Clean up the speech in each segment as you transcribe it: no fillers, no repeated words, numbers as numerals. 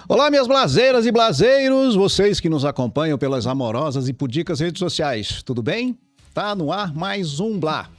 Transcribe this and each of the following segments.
Olá, minhas blaseiras e blaseiros, vocês que nos acompanham pelas amorosas e pudicas redes sociais, tudo bem? Tá no ar mais um Blá.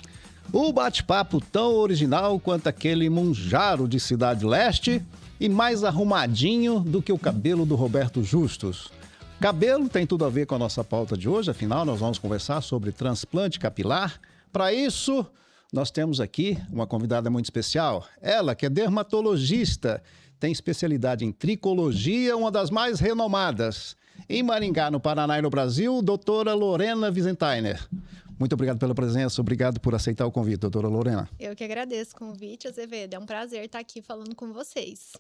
O bate-papo tão original quanto aquele munjaro de Cidade Leste e mais arrumadinho do que o cabelo do Roberto Justus. Cabelo tem tudo a ver com a nossa pauta de hoje, afinal nós vamos conversar sobre transplante capilar. Para isso, nós temos aqui uma convidada muito especial, ela que é dermatologista, tem especialidade em tricologia, uma das mais renomadas. Em Maringá, no Paraná e no Brasil, doutora Lorena Wiesentheimer. Muito obrigado pela presença, obrigado por aceitar o convite, doutora Lorena. Eu que agradeço o convite, Azevedo. É um prazer estar aqui falando com vocês.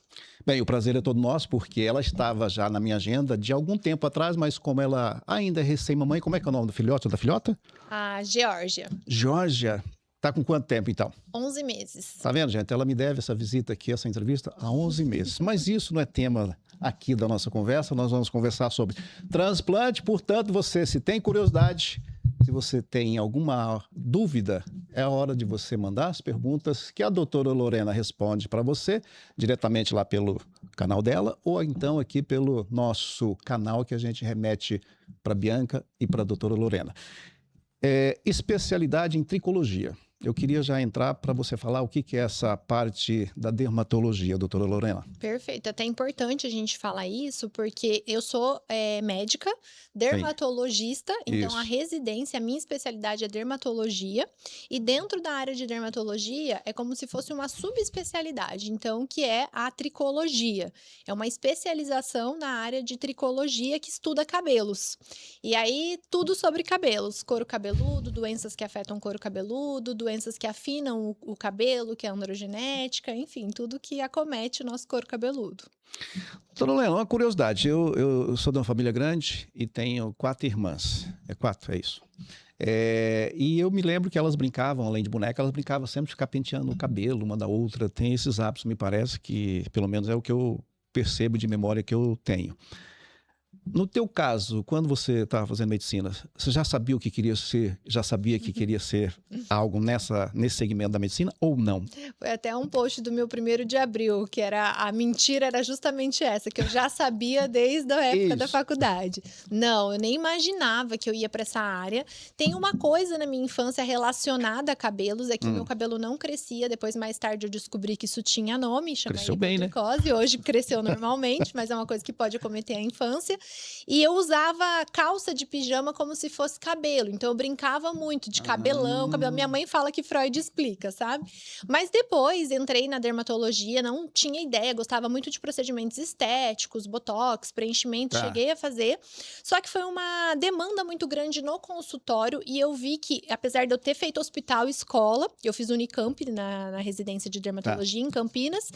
Bem, o prazer é todo nosso, porque ela estava já na minha agenda de algum tempo atrás, mas como ela ainda é recém-mamãe, como é que é o nome do filhote ou da filhota? A Geórgia. Geórgia. Tá com quanto tempo, então? 11 meses. Tá vendo, gente? Ela me deve essa visita aqui, essa entrevista, há 11 meses. Mas isso não é tema aqui da nossa conversa. Nós vamos conversar sobre transplante. Portanto, você, se tem curiosidade, se você tem alguma dúvida, é a hora de você mandar as perguntas que a doutora Lorena responde para você, diretamente lá pelo canal dela, ou então aqui pelo nosso canal que a gente remete para a Bianca e para a doutora Lorena. Especialidade em tricologia. Eu queria já entrar para você falar o que é essa parte da dermatologia, doutora Lorena. Perfeito. Até importante a gente falar isso, porque eu sou médica, dermatologista, então Isso. a residência, a minha especialidade é dermatologia, e dentro da área de dermatologia é como se fosse uma subespecialidade, então, que é a tricologia. É uma especialização na área de tricologia que estuda cabelos. E aí, tudo sobre cabelos, couro cabeludo, doenças que afetam couro cabeludo, doenças que afinam o cabelo, que é a androgenética, enfim, tudo que acomete o nosso couro cabeludo. Doutora Lorena, uma curiosidade. Eu sou de uma família grande e tenho 4 irmãs. É 4, é isso. E eu me lembro que elas brincavam, além de boneca, elas brincavam sempre de ficar penteando o cabelo uma da outra. Tem esses hábitos, me parece que, pelo menos é o que eu percebo de memória que eu tenho. No teu caso, quando você estava fazendo medicina, você já sabia o que queria ser? Já sabia que queria ser algo nesse segmento da medicina ou não? Foi até um post do meu 1º de abril, que era a mentira era justamente essa, que eu já sabia desde a época da Isso. faculdade. Não, eu nem imaginava que eu ia para essa área. Tem uma coisa na minha infância relacionada a cabelos, é que o meu cabelo não crescia, depois mais tarde eu descobri que isso tinha nome, chama Cresceu bem, né? hipotricose. Hoje cresceu normalmente, mas é uma coisa que pode acometer a infância. E eu usava calça de pijama como se fosse cabelo. Então eu brincava muito de cabelão, cabelo. Minha mãe fala que Freud explica, sabe? Mas depois entrei na dermatologia, não tinha ideia, gostava muito de procedimentos estéticos, botox, preenchimento, cheguei a fazer. Só que foi uma demanda muito grande no consultório e eu vi que, apesar de eu ter feito hospital e escola, eu fiz Unicamp na residência de dermatologia em Campinas,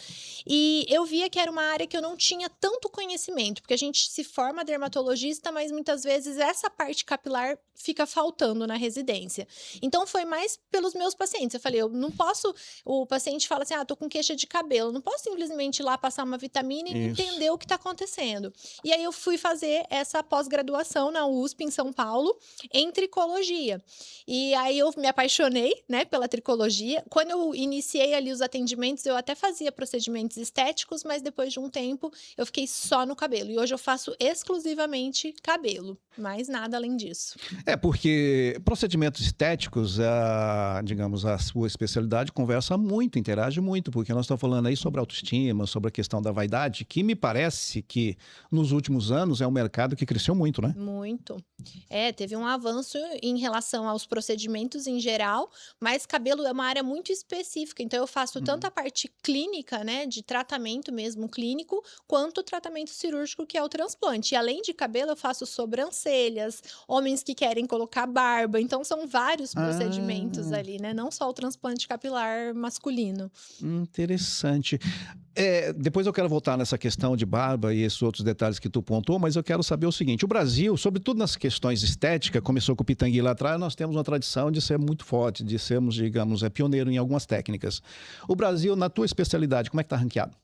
e eu via que era uma área que eu não tinha tanto conhecimento, porque a gente se forma dermatologista, mas muitas vezes essa parte capilar fica faltando na residência. Então foi mais pelos meus pacientes. Eu falei, eu não posso, o paciente fala assim, tô com queixa de cabelo, não posso simplesmente ir lá passar uma vitamina e entender o que está acontecendo. E aí eu fui fazer essa pós-graduação na USP em São Paulo em tricologia. E aí eu me apaixonei, né, pela tricologia. Quando eu iniciei ali os atendimentos, eu até fazia procedimentos estéticos, mas depois de um tempo eu fiquei só no cabelo. E hoje eu faço exclusivamente cabelo, mais nada além disso. Porque procedimentos estéticos, digamos, a sua especialidade conversa muito, interage muito, porque nós estamos falando aí sobre autoestima, sobre a questão da vaidade, que me parece que nos últimos anos é um mercado que cresceu muito, né? Muito. Teve um avanço em relação aos procedimentos em geral, mas cabelo é uma área muito específica, então eu faço tanto a parte clínica, né, de tratamento mesmo clínico, quanto o tratamento cirúrgico, que é o transplante. E além de cabelo, eu faço sobrancelhas, homens que querem colocar barba, então são vários procedimentos ali, né, não só o transplante capilar masculino. Interessante. Depois eu quero voltar nessa questão de barba e esses outros detalhes que tu pontuou, mas eu quero saber o seguinte, o Brasil, sobretudo nas questões estéticas, começou com o Pitangui lá atrás, nós temos uma tradição de ser muito forte, de sermos, digamos, pioneiro em algumas técnicas. O Brasil, na tua especialidade, como é que está ranqueado?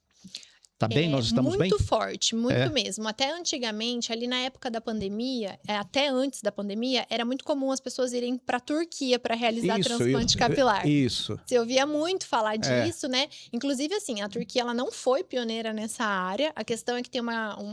Tá bem? Nós estamos bem? Muito forte, muito mesmo. Até antigamente, ali na época da pandemia, até antes da pandemia, era muito comum as pessoas irem para a Turquia para realizar transplante capilar. Isso. Você ouvia muito falar disso, né? Inclusive, assim, a Turquia ela não foi pioneira nessa área. A questão é que tem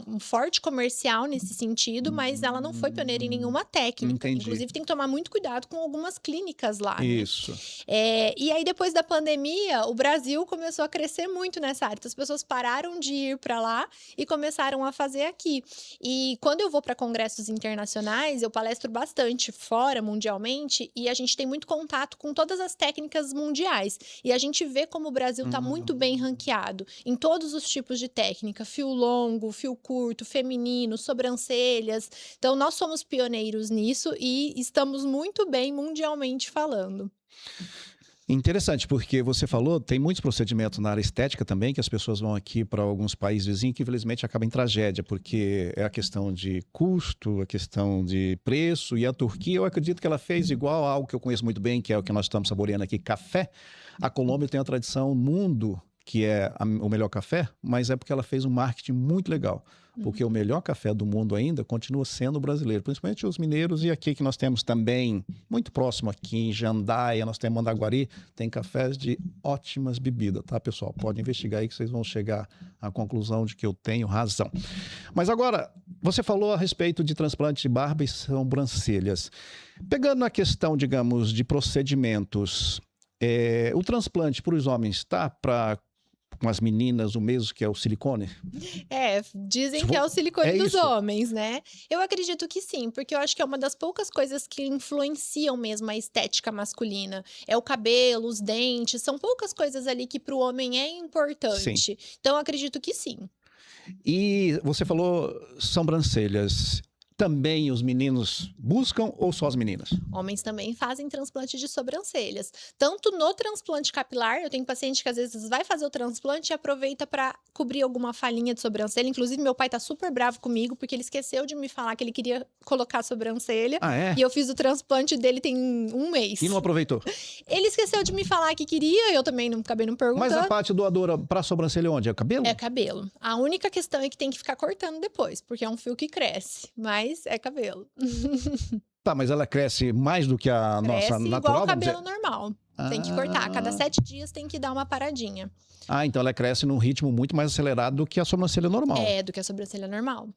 um forte comercial nesse sentido, mas ela não foi pioneira em nenhuma técnica. Entendi. Inclusive, tem que tomar muito cuidado com algumas clínicas lá, né? Isso. E aí, depois da pandemia, o Brasil começou a crescer muito nessa área. Então, as pessoas pararam de ir para lá e começaram a fazer aqui. E quando eu vou para congressos internacionais, eu palestro bastante fora, mundialmente, e a gente tem muito contato com todas as técnicas mundiais. E a gente vê como o Brasil está muito bem ranqueado em todos os tipos de técnica, fio longo, fio curto, feminino, sobrancelhas. Então, nós somos pioneiros nisso e estamos muito bem mundialmente falando. Interessante, porque você falou, tem muitos procedimentos na área estética também, que as pessoas vão aqui para alguns países vizinhos que infelizmente acabam em tragédia, porque é a questão de custo, a questão de preço, e a Turquia, eu acredito que ela fez igual a algo que eu conheço muito bem, que é o que nós estamos saboreando aqui, café. A Colômbia tem a tradição mundo, que é o melhor café, mas é porque ela fez um marketing muito legal. Porque o melhor café do mundo ainda continua sendo o brasileiro, principalmente os mineiros, e aqui que nós temos também, muito próximo aqui em Jandaia, nós temos Mandaguari, tem cafés de ótimas bebidas, tá, pessoal? Pode investigar aí que vocês vão chegar à conclusão de que eu tenho razão. Mas agora, você falou a respeito de transplante de barba e sobrancelhas. Pegando na questão, digamos, de procedimentos, o transplante para os homens tá para com as meninas o mesmo que é o silicone? Dizem que é o silicone dos homens, né? Eu acredito que sim, porque eu acho que é uma das poucas coisas que influenciam mesmo a estética masculina. É o cabelo, os dentes, são poucas coisas ali que para o homem é importante. Sim. Então, eu acredito que sim. E você falou sobrancelhas. Também os meninos buscam ou só as meninas? Homens também fazem transplante de sobrancelhas. Tanto no transplante capilar, eu tenho paciente que às vezes vai fazer o transplante e aproveita para cobrir alguma falhinha de sobrancelha. Inclusive, meu pai tá super bravo comigo, porque ele esqueceu de me falar que ele queria colocar sobrancelha. Ah, é? E eu fiz o transplante dele tem um mês. E não aproveitou? Ele esqueceu de me falar que queria, eu também não acabei não perguntando. Mas a parte doadora para a sobrancelha onde? É o cabelo? É cabelo. A única questão é que tem que ficar cortando depois, porque é um fio que cresce, mas é cabelo. Tá, mas ela cresce mais do que a nossa natural? Igual o cabelo normal. Tem que cortar. A cada 7 dias tem que dar uma paradinha. Ah, então ela cresce num ritmo muito mais acelerado do que a sobrancelha normal. Do que a sobrancelha normal.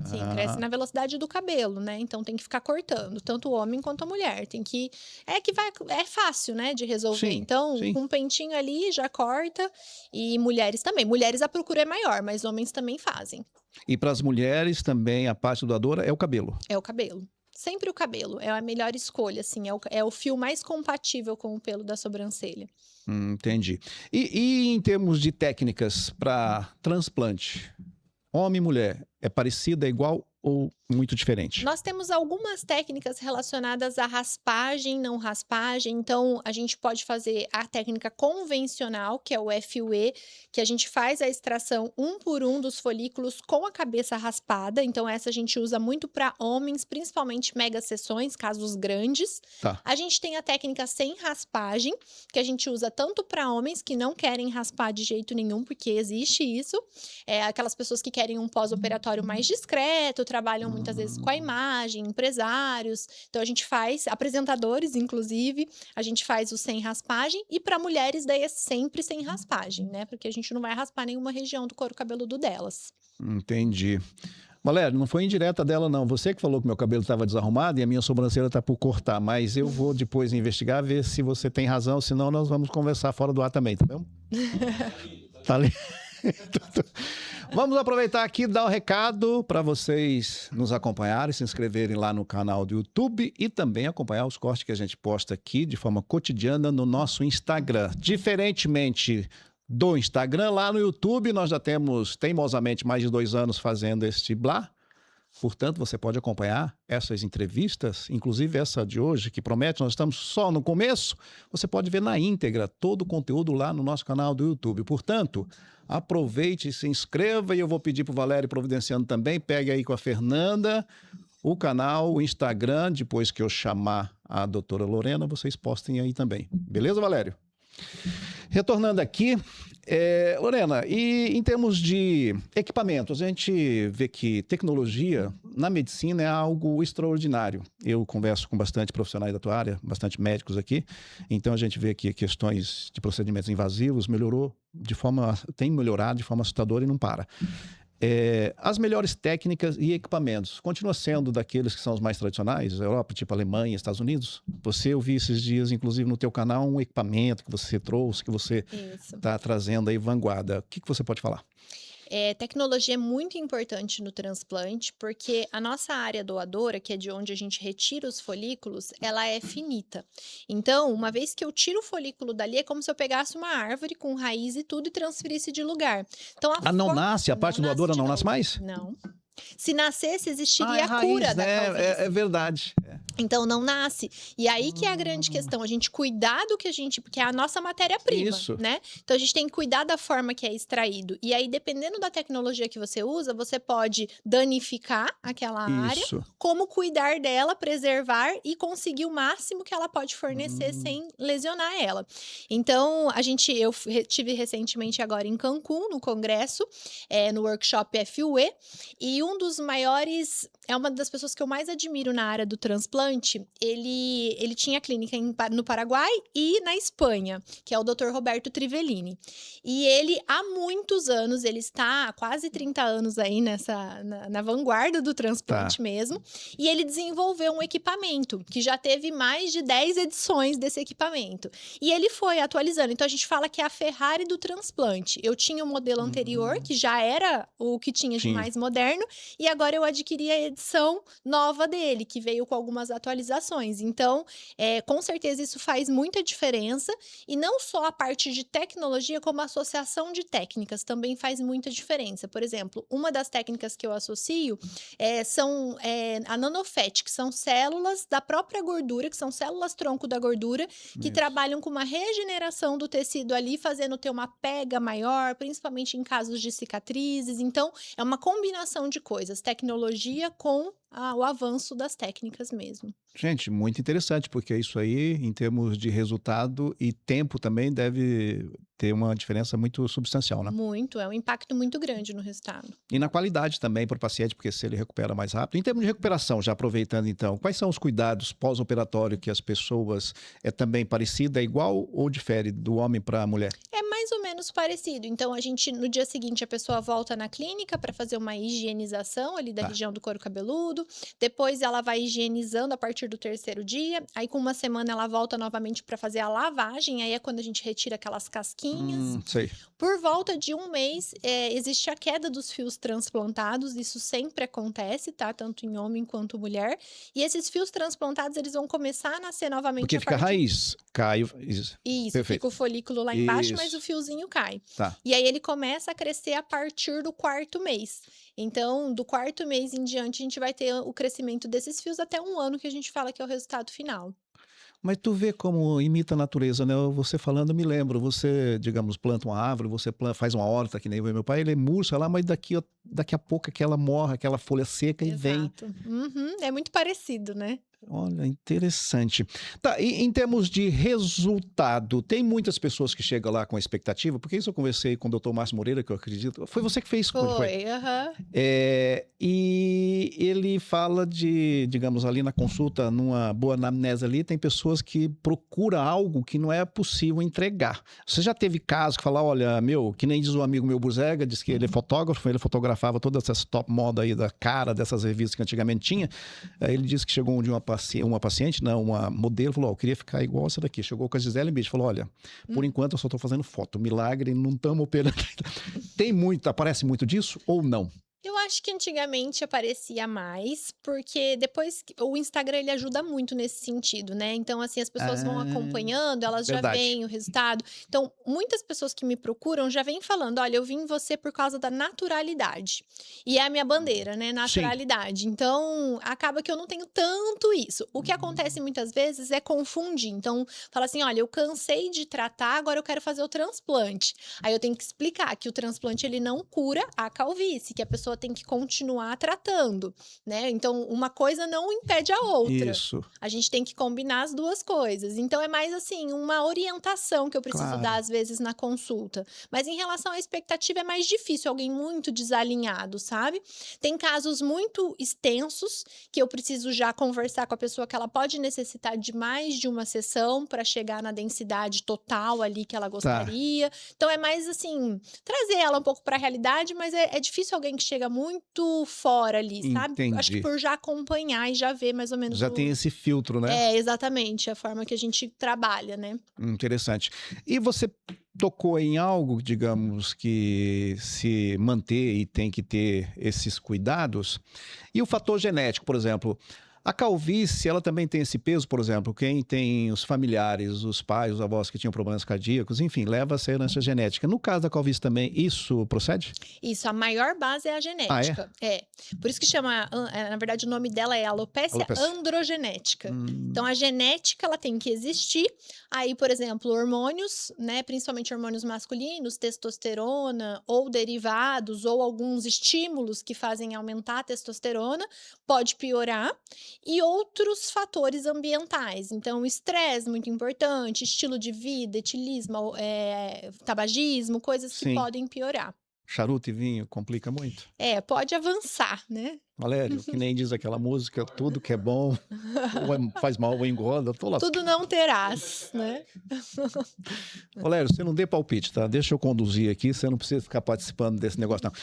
Sim, cresce na velocidade do cabelo, né? Então tem que ficar cortando, tanto o homem quanto a mulher. Tem que. É fácil, né, de resolver. Sim, então, sim. com um pentinho ali, já corta. E mulheres também. Mulheres a procura é maior, mas homens também fazem. E para as mulheres também a parte doadora é o cabelo? É o cabelo. Sempre o cabelo. É a melhor escolha, assim. É o fio mais compatível com o pelo da sobrancelha. Entendi. E em termos de técnicas para transplante, homem e mulher, é parecida, é igual ou muito diferente? Nós temos algumas técnicas relacionadas à raspagem, não raspagem. Então, a gente pode fazer a técnica convencional, que é o FUE, que a gente faz a extração um por um dos folículos com a cabeça raspada. Então, essa a gente usa muito para homens, principalmente mega sessões, casos grandes. Tá. A gente tem a técnica sem raspagem, que a gente usa tanto para homens que não querem raspar de jeito nenhum, porque existe isso. Aquelas pessoas que querem um pós-operatório mais discreto, trabalham muitas vezes com a imagem, empresários. Então, a gente faz, apresentadores, inclusive, a gente faz o sem raspagem. E para mulheres, daí é sempre sem raspagem, né? Porque a gente não vai raspar nenhuma região do couro cabeludo delas. Entendi. Valério, não foi indireta dela, não. Você que falou que meu cabelo estava desarrumado e a minha sobrancelha está por cortar. Mas eu vou depois investigar, ver se você tem razão. Senão, nós vamos conversar fora do ar também, tá bom? Tá ali. Vamos aproveitar aqui e dar o recado para vocês nos acompanharem, se inscreverem lá no canal do YouTube e também acompanhar os cortes que a gente posta aqui de forma cotidiana no nosso Instagram. Diferentemente do Instagram, lá no YouTube nós já temos teimosamente mais de 2 anos fazendo este blá. Portanto, você pode acompanhar essas entrevistas, inclusive essa de hoje, que promete, nós estamos só no começo. Você pode ver na íntegra todo o conteúdo lá no nosso canal do YouTube. Portanto, aproveite e se inscreva. E eu vou pedir para o Valério Providenciano também, pegue aí com a Fernanda o canal, o Instagram. Depois que eu chamar a doutora Lorena, vocês postem aí também. Beleza, Valério? Retornando aqui, Lorena, e em termos de equipamentos, a gente vê que tecnologia na medicina é algo extraordinário. Eu converso com bastante profissionais da tua área, bastante médicos aqui, então a gente vê que questões de procedimentos invasivos tem melhorado de forma assustadora e não para. As melhores técnicas e equipamentos continua sendo daqueles que são os mais tradicionais, Europa, tipo Alemanha, Estados Unidos? Eu vi esses dias, inclusive no teu canal, um equipamento que você trouxe, que você está trazendo aí vanguarda. O que você pode falar? Tecnologia é muito importante no transplante, porque a nossa área doadora, que é de onde a gente retira os folículos, ela é finita. Então, uma vez que eu tiro o folículo dali, é como se eu pegasse uma árvore com raiz e tudo e transferisse de lugar. Então, não nasce? A parte doadora não nasce mais? Não. Se nascesse, existiria a raiz, cura da calvície. É verdade. Então, não nasce. E aí que é a grande questão, a gente cuidar do que a gente... Porque é a nossa matéria-prima, né? Então, a gente tem que cuidar da forma que é extraído. E aí, dependendo da tecnologia que você usa, você pode danificar aquela área, como cuidar dela, preservar e conseguir o máximo que ela pode fornecer sem lesionar ela. Então, eu tive recentemente agora em Cancún, no congresso, no workshop FUE, e um dos maiores... É uma das pessoas que eu mais admiro na área do transplante. Ele tinha clínica no Paraguai e na Espanha, que é o Dr. Roberto Trivellini. E ele, há muitos anos, ele está há quase 30 anos aí na vanguarda do transplante mesmo. E ele desenvolveu um equipamento que já teve mais de 10 edições desse equipamento. E ele foi atualizando. Então, a gente fala que é a Ferrari do transplante. Eu tinha o modelo anterior, que já era o que tinha de mais moderno, e agora eu adquiri a edição nova dele, que veio com algumas atualizações. Então, com certeza isso faz muita diferença, e não só a parte de tecnologia, como a associação de técnicas também faz muita diferença. Por exemplo, uma das técnicas que eu associo são a nanofat, que são células da própria gordura, que são células tronco da gordura, que trabalham com uma regeneração do tecido ali, fazendo ter uma pega maior, principalmente em casos de cicatrizes. Então, é uma combinação de coisas, tecnologia com o avanço das técnicas mesmo. Gente, muito interessante, porque isso aí, em termos de resultado e tempo também, deve ter uma diferença muito substancial, né? Muito, é um impacto muito grande no resultado. E na qualidade também para o paciente, porque se ele recupera mais rápido. Em termos de recuperação, já aproveitando então, quais são os cuidados pós-operatório que as pessoas também parecida, igual ou difere do homem para a mulher? É mais ou menos parecido. Então, no dia seguinte, a pessoa volta na clínica para fazer uma higienização ali da região do couro cabeludo. Depois, ela vai higienizando a partir do 3º dia. Aí, com uma semana, ela volta novamente para fazer a lavagem. Aí é quando a gente retira aquelas casquinhas. Sei. Por volta de um mês, existe a queda dos fios transplantados. Isso sempre acontece, tá? Tanto em homem quanto mulher. E esses fios transplantados, eles vão começar a nascer novamente. Porque fica a raiz, cai. Isso, perfeito. Fica o folículo lá embaixo, mas o fiozinho cai. E aí ele começa a crescer a partir do 4º mês. Então, do 4º mês em diante, a gente vai ter o crescimento desses fios até 1 ano, que a gente fala que é o resultado final. Mas tu vê como imita a natureza, né? Você falando, eu me lembro, você, digamos, planta uma árvore, você faz uma horta, que nem eu e meu pai, ele murcha lá, mas daqui a pouco aquela morra, aquela folha seca e vem. É muito parecido, né? Olha, interessante. Tá, e em termos de resultado, tem muitas pessoas que chegam lá com expectativa, porque isso eu conversei com o Dr. Márcio Moreira, que eu acredito, foi você que fez? Foi. E ele fala digamos, ali na consulta, numa boa anamnese ali, tem pessoas que procuram algo que não é possível entregar. Você já teve casos que falam, olha, que nem diz um amigo meu, Buzega, diz que ele é fotógrafo, ele fotografava todas essas top moda aí da cara, dessas revistas que antigamente tinha. Aí ele disse que chegou um dia uma modelo, falou, eu queria ficar igual essa daqui. Chegou com a Gisele Bündchen, falou, olha, por enquanto eu só estou fazendo foto, milagre, não estamos operando. Aparece muito disso ou não? Eu acho que antigamente aparecia mais, porque depois o Instagram ele ajuda muito nesse sentido, né? Então, assim, as pessoas vão acompanhando, elas já veem o resultado. Então, muitas pessoas que me procuram já vêm falando, olha, eu vim em você por causa da naturalidade. E é a minha bandeira, né? Naturalidade. Sim. Então, acaba que eu não tenho tanto isso. O que acontece muitas vezes é confundir. Então, fala assim, olha, eu cansei de tratar, agora eu quero fazer o transplante. Aí eu tenho que explicar que o transplante ele não cura a calvície, que a pessoa tem tem que continuar tratando, né? Então, uma coisa não impede a outra. Isso, A gente tem que combinar as duas coisas. Então, é mais assim, uma orientação que eu preciso claro. dar, às vezes, na consulta. Mas em relação à expectativa, é mais difícil alguém muito desalinhado, sabe? Tem casos muito extensos que eu preciso já conversar com a pessoa que ela pode necessitar de mais de uma sessão para chegar na densidade total ali que ela gostaria. Então, é mais assim, trazer ela um pouco para a realidade, mas é difícil alguém que chega muito fora ali, sabe? Acho que Entendi. por já acompanhar e já ver mais ou menos Já tem esse filtro, né? exatamente, a forma que a gente trabalha, né? Interessante. E você tocou em algo, digamos, que se manter e tem que ter esses cuidados. E o fator genético, por exemplo, a calvície, ela também tem esse peso, por exemplo, quem tem os familiares, os pais, os avós que tinham problemas cardíacos, enfim, leva essa herança genética. No caso da calvície também, isso procede? Isso, a maior base é a genética. Por isso que chama, na verdade, o nome dela é alopecia Alopecia. androgenética. Então, a genética, ela tem que existir. Aí, por exemplo, hormônios, né, principalmente hormônios masculinos, testosterona ou derivados, ou alguns estímulos que fazem aumentar a testosterona, pode piorar. E outros fatores ambientais. Então, estresse muito importante, estilo de vida, etilismo, tabagismo, coisas que Sim. podem piorar. Charuto e vinho complica muito. Pode avançar, né? Valério, que nem diz aquela música, tudo que é bom faz mal ou engorda, tô lá. Tudo não terás, né? Valério, você não dê palpite, tá? Deixa eu conduzir aqui, você não precisa ficar participando desse negócio, não.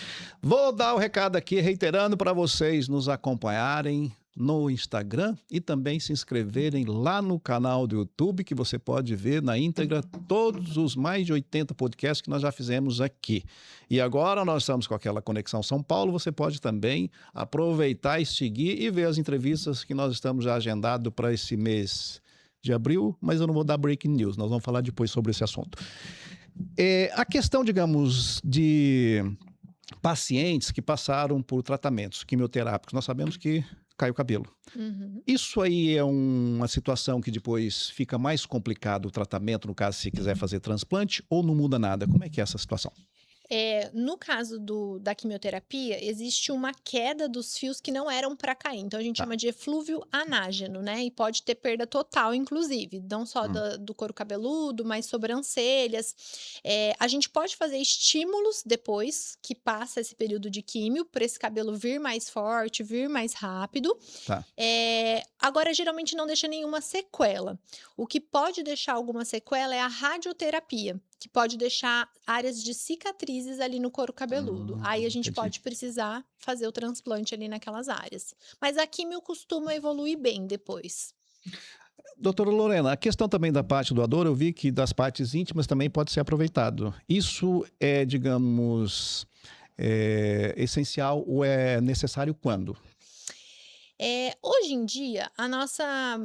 Vou dar o recado aqui, reiterando para vocês nos acompanharem no Instagram e também se inscreverem lá no canal do YouTube, que você pode ver na íntegra todos os mais de 80 podcasts que nós já fizemos aqui. E agora nós estamos com aquela Conexão São Paulo, você pode também aproveitar e seguir e ver as entrevistas que nós estamos já agendado para esse mês de abril, mas eu não vou dar breaking news, nós vamos falar depois sobre esse assunto. A questão, digamos, de pacientes que passaram por tratamentos quimioterápicos, nós sabemos que cai o cabelo. Uhum. Isso aí é uma situação que depois fica mais complicado o tratamento, no caso, se quiser fazer transplante, ou não muda nada? Como é que é essa situação? No caso da quimioterapia, existe uma queda dos fios que não eram para cair. Então, a gente chama de eflúvio anágeno, né? E pode ter perda total, inclusive. Não só do couro cabeludo, mas sobrancelhas. A gente pode fazer estímulos depois que passa esse período de químio, para esse cabelo vir mais forte, vir mais rápido. Tá. Agora, geralmente não deixa nenhuma sequela. O que pode deixar alguma sequela é a radioterapia, que pode deixar áreas de cicatrizes ali no couro cabeludo. Aí a gente Entendi. pode precisar fazer o transplante ali naquelas áreas. Mas a químio costuma evoluir bem depois. Doutora Lorena, a questão também da parte doadora, eu vi que das partes íntimas também pode ser aproveitado. Isso é, digamos, essencial ou é necessário quando? Hoje em dia, a nossa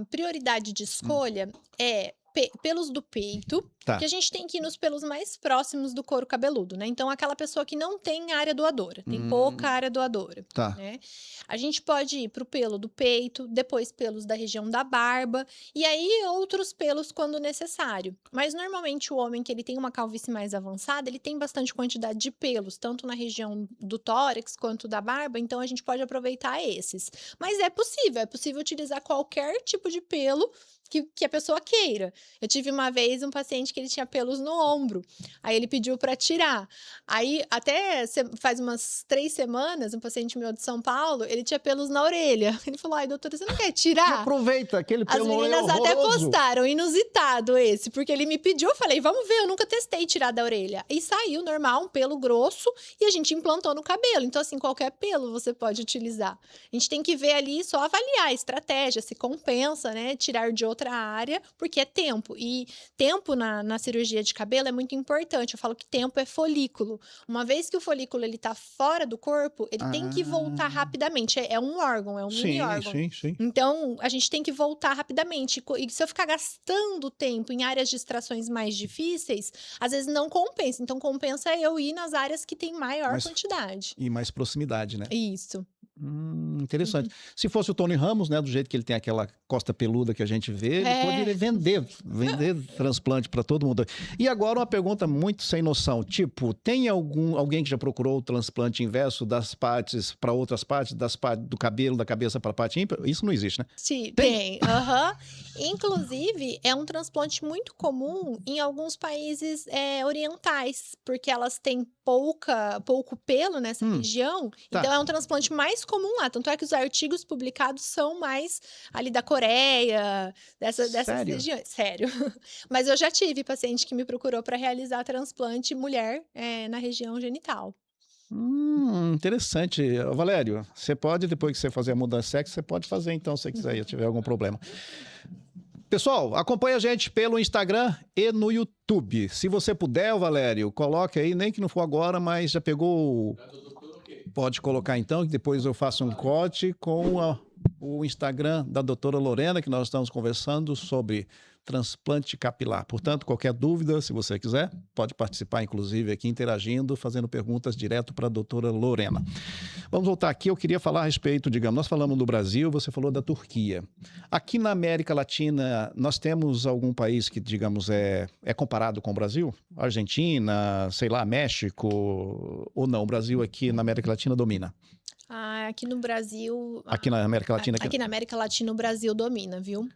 prioridade de escolha é pelos do peito, Tá. que a gente tem que ir nos pelos mais próximos do couro cabeludo, né? Então, aquela pessoa que não tem área doadora, tem pouca área doadora, Tá. né? A gente pode ir pro pelo do peito, depois pelos da região da barba, e aí outros pelos quando necessário. Mas, normalmente, o homem que ele tem uma calvície mais avançada, ele tem bastante quantidade de pelos, tanto na região do tórax quanto da barba, então a gente pode aproveitar esses. Mas é possível utilizar qualquer tipo de pelo que a pessoa queira. Eu tive uma vez um paciente que ele tinha pelos no ombro, aí ele pediu para tirar. Aí, até faz umas 3 semanas, um paciente meu de São Paulo, ele tinha pelos na orelha. Ele falou, ai, doutora, você não quer E tirar? aproveita aquele As pelo meninas até horroroso. postaram, inusitado esse, porque ele me pediu, eu falei, vamos ver, eu nunca testei tirar da orelha. E saiu normal, um pelo grosso, e a gente implantou no cabelo. Então, assim, qualquer pelo você pode utilizar. A gente tem que ver ali, só avaliar a estratégia, se compensa, né, tirar de outra área, porque é tempo. E tempo na cirurgia de cabelo é muito importante. Eu falo que tempo é folículo. Uma vez que o folículo ele tá fora do corpo, ele tem que voltar rapidamente. É um órgão, é um mini órgão. Sim. Então, a gente tem que voltar rapidamente. E se eu ficar gastando tempo em áreas de extrações mais difíceis, às vezes não compensa. Então, compensa eu ir nas áreas que tem maior quantidade. E mais proximidade, né? Isso. Interessante. Se fosse o Tony Ramos, né, do jeito que ele tem aquela costa peluda que a gente vê, ele poderia vender transplante para todo mundo. E agora uma pergunta muito sem noção, tipo, tem alguém que já procurou o transplante inverso das partes para outras partes, do cabelo, da cabeça para a parte ímpar? Isso não existe, né? Sim, tem. Inclusive, é um transplante muito comum em alguns países orientais, porque elas têm pouco pelo nessa região. Tá. Então, é um transplante mais comum lá. Tanto é que os artigos publicados são mais ali da Coreia, dessas regiões. Sério. Mas eu já tive paciente que me procurou para realizar transplante mulher na região genital. Interessante. Valério, você pode, depois que você fazer a mudança de sexo, você pode fazer então, se você quiser, se tiver algum problema. Pessoal, acompanha a gente pelo Instagram e no YouTube. Se você puder, Valério, coloque aí, nem que não for agora, mas já pegou... Pode colocar então, que depois eu faço um corte com o Instagram da doutora Lorena, que nós estamos conversando sobre transplante capilar. Portanto, qualquer dúvida, se você quiser, pode participar, inclusive, aqui interagindo, fazendo perguntas direto para a doutora Lorena. Vamos voltar aqui, eu queria falar a respeito, digamos, nós falamos do Brasil, você falou da Turquia. Aqui na América Latina, nós temos algum país que, digamos, é comparado com o Brasil? Argentina, sei lá, México, ou não? O Brasil aqui na América Latina domina? Aqui no Brasil... Aqui na América Latina? Aqui na América Latina o Brasil domina, viu?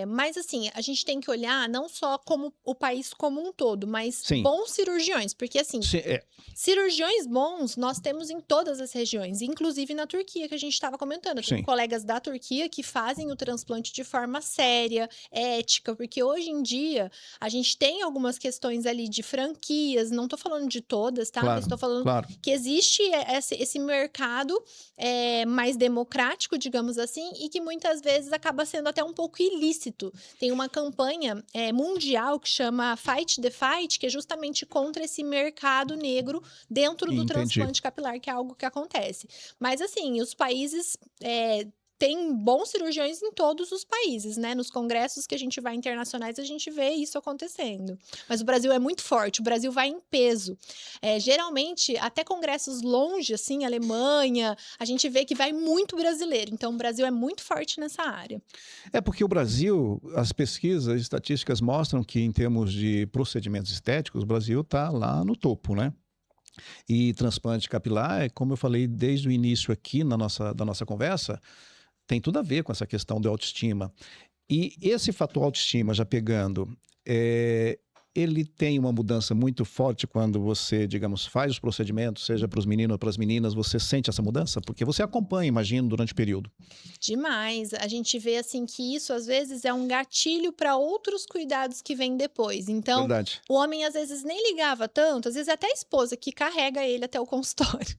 Mas assim, a gente tem que olhar não só como o país como um todo, mas bons cirurgiões. Porque assim, cirurgiões bons nós temos em todas as regiões, inclusive na Turquia, que a gente estava comentando. Eu tenho colegas da Turquia que fazem o transplante de forma séria, ética, porque hoje em dia a gente tem algumas questões ali de franquias, não tô falando de todas, tá? Mas tô falando que existe esse mercado mais democrático, digamos assim, e que muitas vezes acaba sendo até um pouco ilícito. Tem uma campanha mundial que chama Fight the Fight, que é justamente contra esse mercado negro dentro do transplante capilar, que é algo que acontece. Mas assim, os países... tem bons cirurgiões em todos os países, né? Nos congressos que a gente vai internacionais, a gente vê isso acontecendo. Mas o Brasil é muito forte, o Brasil vai em peso. Geralmente, até congressos longe, assim, Alemanha, a gente vê que vai muito brasileiro. Então, o Brasil é muito forte nessa área. Porque o Brasil, as pesquisas, as estatísticas mostram que, em termos de procedimentos estéticos, o Brasil está lá no topo, né? E transplante capilar, como eu falei desde o início aqui da nossa conversa, tem tudo a ver com essa questão da autoestima. E esse fator autoestima, já pegando, ele tem uma mudança muito forte quando você, digamos, faz os procedimentos, seja para os meninos ou para as meninas, você sente essa mudança? Porque você acompanha, imagino, durante o período. Demais. A gente vê, assim, que isso, às vezes, é um gatilho para outros cuidados que vêm depois. Então, o homem, às vezes, nem ligava tanto. Às vezes, é até a esposa que carrega ele até o consultório.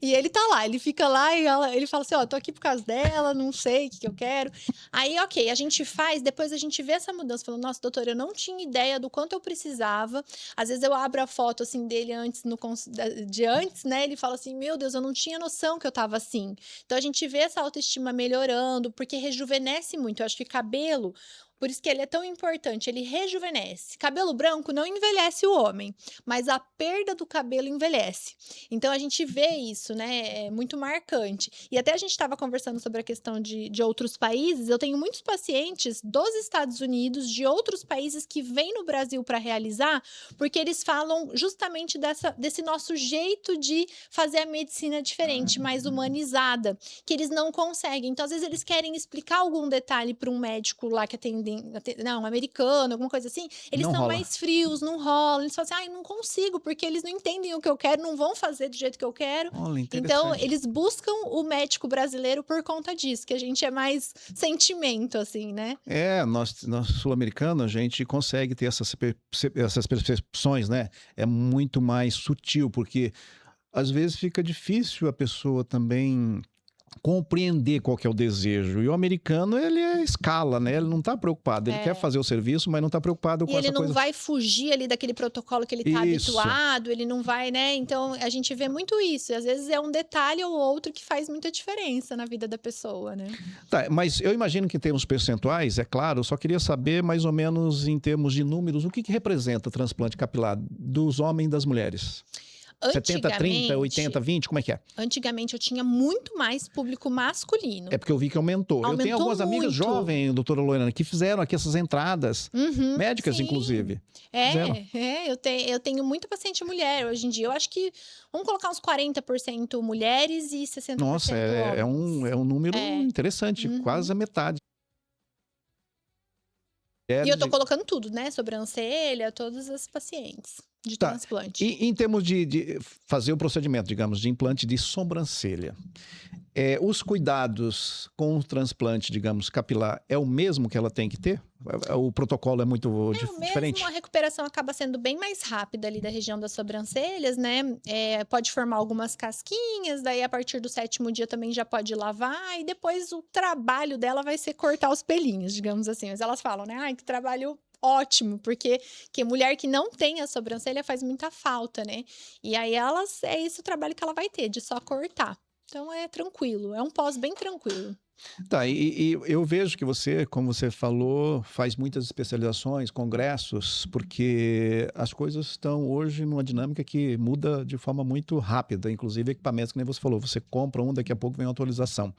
E ele tá lá, ele fica lá e ele fala assim, tô aqui por causa dela, não sei o que eu quero. Aí, ok, a gente faz, depois a gente vê essa mudança. Falando, nossa, doutora, eu não tinha ideia do quanto eu precisava. Às vezes eu abro a foto assim dele antes né? Ele fala assim: "Meu Deus, eu não tinha noção que eu tava assim". Então a gente vê essa autoestima melhorando, porque rejuvenesce muito. Eu acho que cabelo, por isso que ele é tão importante, ele rejuvenesce. Cabelo branco não envelhece o homem, mas a perda do cabelo envelhece. Então, a gente vê isso, né? É muito marcante. E até a gente estava conversando sobre a questão de outros países. Eu tenho muitos pacientes dos Estados Unidos, de outros países que vêm no Brasil para realizar, porque eles falam justamente desse nosso jeito de fazer a medicina diferente, mais humanizada, que eles não conseguem. Então, às vezes, eles querem explicar algum detalhe para um médico lá que atende um americano, alguma coisa assim, eles são mais frios, não rola, eles falam assim, não consigo, porque eles não entendem o que eu quero, não vão fazer do jeito que eu quero. Então, eles buscam o médico brasileiro por conta disso, que a gente é mais sentimento, assim, né? Nós sul-americanos, a gente consegue ter essas percepções, né? É muito mais sutil, porque às vezes fica difícil a pessoa também compreender qual que é o desejo. E o americano, ele escala, né? Ele não está preocupado. Ele quer fazer o serviço, mas não está preocupado com essa coisa. E ele não vai fugir ali daquele protocolo que ele está habituado, ele não vai, né? Então, a gente vê muito isso. E, às vezes, é um detalhe ou outro que faz muita diferença na vida da pessoa, né? Tá, mas eu imagino que em termos percentuais, é claro, eu só queria saber, mais ou menos, em termos de números, o que representa transplante capilar dos homens e das mulheres? 70, 30, 80, 20, como é que é? Antigamente eu tinha muito mais público masculino. É porque eu vi que aumentou. Eu tenho algumas amigas jovens, doutora Lorena, que fizeram aqui essas entradas, médicas, sim. inclusive. Eu tenho muita paciente mulher hoje em dia. Eu acho que vamos colocar uns 40% mulheres e 60% Nossa, é homens. um número interessante, quase a metade. E eu tô colocando tudo, né? Sobrancelha, todas as pacientes de transplante. E em termos de fazer o procedimento, digamos, de implante de sobrancelha, os cuidados com o transplante, digamos, capilar, é o mesmo que ela tem que ter? O protocolo é muito diferente? Mesmo, a recuperação acaba sendo bem mais rápida ali da região das sobrancelhas, né? Pode formar algumas casquinhas, daí a partir do 7º dia também já pode lavar, e depois o trabalho dela vai ser cortar os pelinhos, digamos assim. Mas elas falam, né? Ai, que trabalho ótimo, porque mulher que não tem a sobrancelha faz muita falta, né? E aí é esse o trabalho que ela vai ter, de só cortar. Então é tranquilo, é um pós bem tranquilo. Tá, e eu vejo que você, como você falou, faz muitas especializações, congressos, porque as coisas estão hoje numa dinâmica que muda de forma muito rápida, inclusive equipamentos, que nem você falou, você compra um, daqui a pouco vem uma atualização.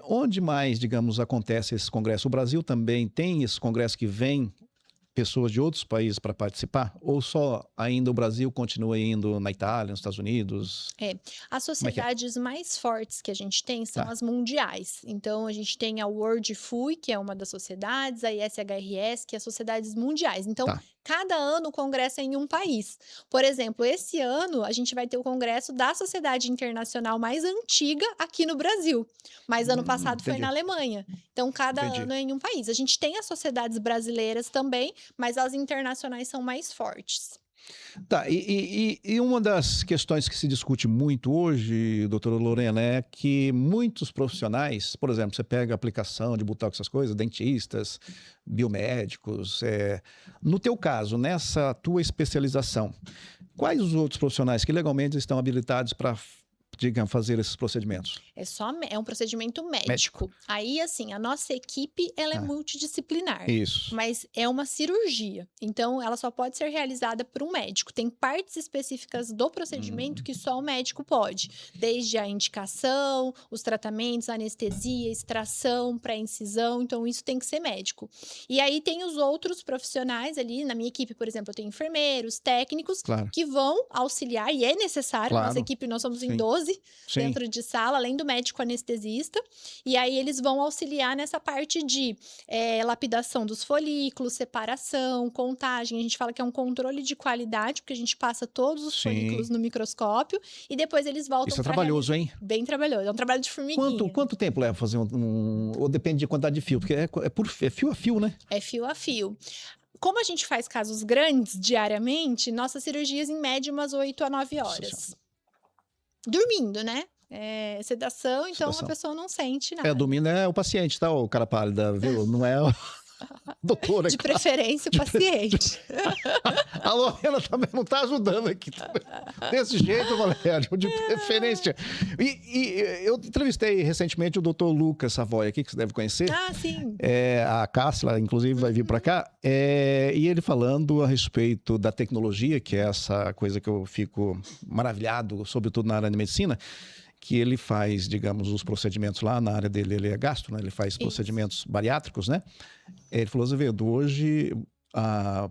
Onde mais, digamos, acontece esse congresso? O Brasil também tem esse congresso que vem pessoas de outros países para participar? Ou só ainda o Brasil continua indo na Itália, nos Estados Unidos? As sociedades mais fortes que a gente tem são as mundiais. Então, a gente tem a World FUI, que é uma das sociedades, a ISHRS, que é as sociedades mundiais. Então, cada ano o congresso é em um país. Por exemplo, esse ano a gente vai ter o congresso da sociedade internacional mais antiga aqui no Brasil. Mas ano passado foi na Alemanha. Então, cada ano é em um país. A gente tem as sociedades brasileiras também, mas as internacionais são mais fortes. Tá, e uma das questões que se discute muito hoje, doutora Lorena, é que muitos profissionais, por exemplo, você pega a aplicação de botox, essas coisas, dentistas, biomédicos, no teu caso, nessa tua especialização, quais os outros profissionais que legalmente estão habilitados para, digamos, fazer esses procedimentos? É um procedimento médico. Aí, assim, a nossa equipe, ela é multidisciplinar. Isso. Mas é uma cirurgia. Então, ela só pode ser realizada por um médico. Tem partes específicas do procedimento que só o médico pode. Desde a indicação, os tratamentos, anestesia, extração, pré-incisão. Então, isso tem que ser médico. E aí, tem os outros profissionais ali. Na minha equipe, por exemplo, eu tenho enfermeiros, técnicos, que vão auxiliar. E é necessário. Nossa equipe, nós somos em 12 dentro de sala, além do médico anestesista, e aí eles vão auxiliar nessa parte de lapidação dos folículos, separação, contagem. A gente fala que é um controle de qualidade, porque a gente passa todos os folículos no microscópio, e depois eles voltam. Isso é trabalhoso, hein? Bem trabalhoso, é um trabalho de formiguinha. Quanto tempo leva fazer ou depende de quantidade de fio? Porque é fio a fio, né? É fio a fio. Como a gente faz casos grandes diariamente, nossas cirurgias em média umas 8 a 9 horas. Dormindo, né? Sedação, então a pessoa não sente nada. Dormindo é o paciente, tá? O cara pálida, viu? Não é o doutor. De preferência o paciente. A Lorena também não tá ajudando aqui. Desse jeito, Valério, de preferência. E eu entrevistei recentemente o doutor Lucas Savoy aqui, que você deve conhecer. Sim. A Cássila, inclusive, vai vir para cá. E ele falando a respeito da tecnologia, que é essa coisa que eu fico maravilhado, sobretudo na área de medicina, que ele faz, digamos, os procedimentos lá, na área dele ele é gastro, né? Ele faz procedimentos bariátricos, né? Ele falou, Azevedo, hoje,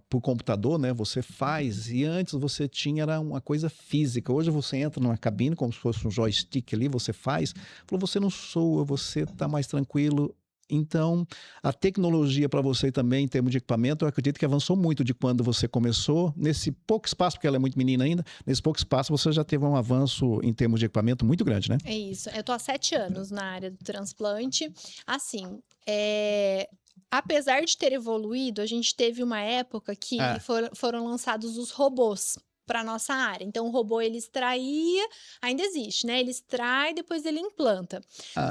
por computador, né, você faz, e antes você tinha era uma coisa física, hoje você entra numa cabine, como se fosse um joystick ali, você faz, falou, você não soa, você está mais tranquilo. Então, a tecnologia para você também, em termos de equipamento, eu acredito que avançou muito de quando você começou. Nesse pouco espaço, porque ela é muito menina ainda, nesse pouco espaço você já teve um avanço em termos de equipamento muito grande, né? É isso. Eu tô há 7 anos na área do transplante. Assim, apesar de ter evoluído, a gente teve uma época que foram lançados os robôs para nossa área. Então, o robô, ele extraía, ainda existe, né? Ele extrai, depois ele implanta.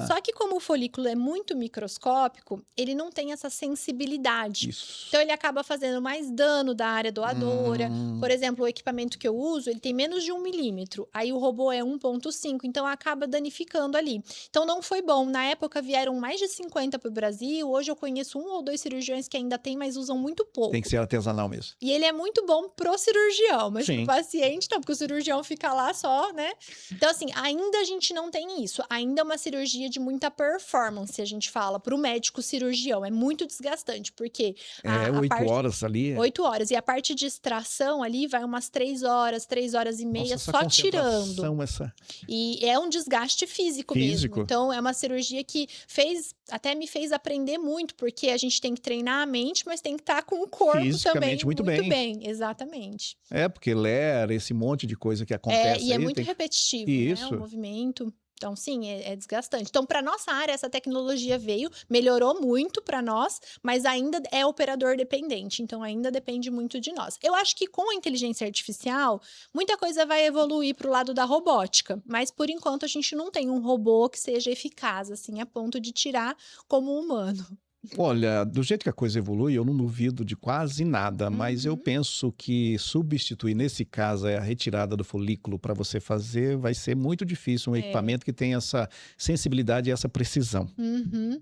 Só que como o folículo é muito microscópico, ele não tem essa sensibilidade. Isso. Então, ele acaba fazendo mais dano da área doadora. Por exemplo, o equipamento que eu uso, ele tem menos de 1 milímetro. Aí, o robô é 1,5, então acaba danificando ali. Então, não foi bom. Na época, vieram mais de 50 para o Brasil. Hoje, eu conheço 1 ou 2 cirurgiões que ainda tem, mas usam muito pouco. Tem que ser artesanal mesmo. E ele é muito bom pro cirurgião, mas pro paciente, não, porque o cirurgião fica lá só, né? Então, assim, ainda a gente não tem isso. Ainda é uma cirurgia de muita performance, a gente fala, para o médico cirurgião. É muito desgastante, porque É, 8 horas ali. 8 horas. E a parte de extração ali vai umas 3 horas e meia, Nossa, essa só tirando. concentração, essa... E é um desgaste físico mesmo. Então, é uma cirurgia que até me fez aprender muito, porque a gente tem que treinar a mente, mas tem que estar com o corpo também muito bem. Exatamente. É, porque lera, esse monte de coisa que acontece E é aí, muito repetitivo, Isso. né? O movimento. Então, sim, é desgastante. Então, para nossa área, essa tecnologia veio, melhorou muito para nós, mas ainda é operador dependente. Então, ainda depende muito de nós. Eu acho que com a inteligência artificial, muita coisa vai evoluir para o lado da robótica. Mas, por enquanto, a gente não tem um robô que seja eficaz, assim, a ponto de tirar como humano. Olha, do jeito que a coisa evolui, eu não duvido de quase nada, mas eu penso que substituir, nesse caso, a retirada do folículo para você fazer, vai ser muito difícil. Um equipamento que tem essa sensibilidade e essa precisão.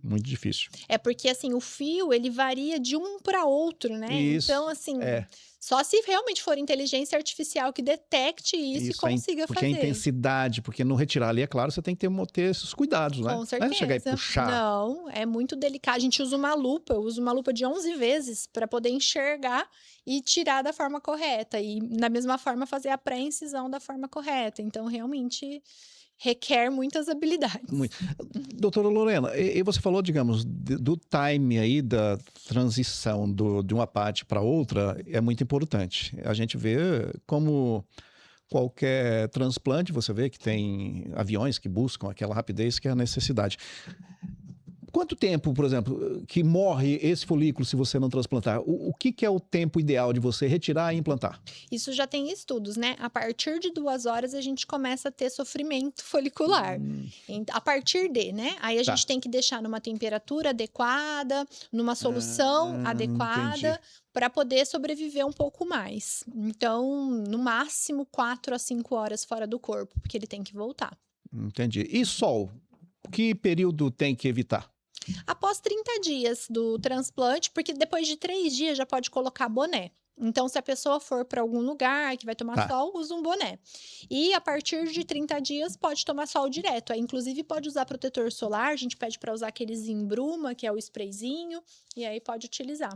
Muito difícil. É porque, assim, o fio, ele varia de um para outro, né? Isso, Então, assim... Só se realmente for inteligência artificial que detecte isso e consiga porque fazer. a intensidade, porque no retirar ali, é claro, você tem que ter esses cuidados, né? Com certeza. Não é chegar e puxar. Não, é muito delicado. A gente usa uma lupa, eu uso uma lupa de 11 vezes para poder enxergar e tirar da forma correta. E, da mesma forma, fazer a pré-incisão da forma correta. Então, realmente... requer muitas habilidades. Doutora Lorena, e você falou, digamos, do time aí da transição de uma parte para outra é muito importante. A gente vê como qualquer transplante, você vê que tem aviões que buscam aquela rapidez que é a necessidade. Quanto tempo, por exemplo, que morre esse folículo se você não transplantar? O que é o tempo ideal de você retirar e implantar? Isso já tem estudos, né? A partir de 2 horas a gente começa a ter sofrimento folicular. A partir de, né? Aí a gente tem que deixar numa temperatura adequada, numa solução adequada, para poder sobreviver um pouco mais. Então, no máximo 4 a 5 horas fora do corpo, porque ele tem que voltar. Entendi. E sol? Que período tem que evitar? Após 30 dias do transplante, porque depois de 3 dias já pode colocar boné. Então, se a pessoa for para algum lugar que vai tomar sol, usa um boné. E a partir de 30 dias pode tomar sol direto. Aí, inclusive, pode usar protetor solar. A gente pede para usar aqueles Embruma, que é o sprayzinho, e aí pode utilizar.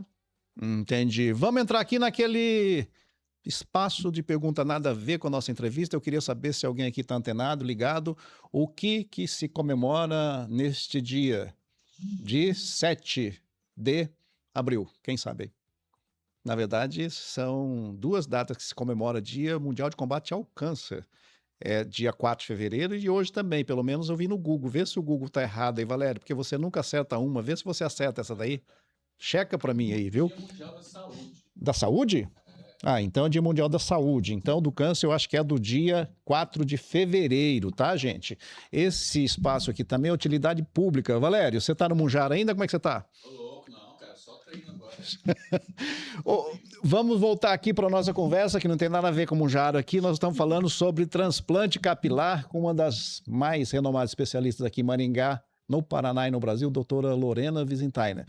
Entendi. Vamos entrar aqui naquele espaço de pergunta nada a ver com a nossa entrevista. Eu queria saber se alguém aqui está antenado, ligado. O que se comemora neste dia de 7 de abril? Quem sabe? Na verdade, são 2 datas que se comemora Dia Mundial de Combate ao Câncer. É dia 4 de fevereiro e hoje também, pelo menos eu vi no Google. Vê se o Google está errado aí, Valério, porque você nunca acerta uma. Vê se você acerta essa daí. Checa para mim aí, viu? Dia Mundial da Saúde. Da Saúde? Então é Dia Mundial da Saúde. Então, do câncer, eu acho que é do dia 4 de fevereiro, tá, gente? Esse espaço aqui também é utilidade pública. Valério, você tá no Munjaro ainda? Como é que você tá? Tô louco, não, cara, só treino agora. Vamos voltar aqui para a nossa conversa, que não tem nada a ver com o Munjaro aqui. Nós estamos falando sobre transplante capilar com uma das mais renomadas especialistas aqui em Maringá, no Paraná e no Brasil, doutora Lorena Visintainer.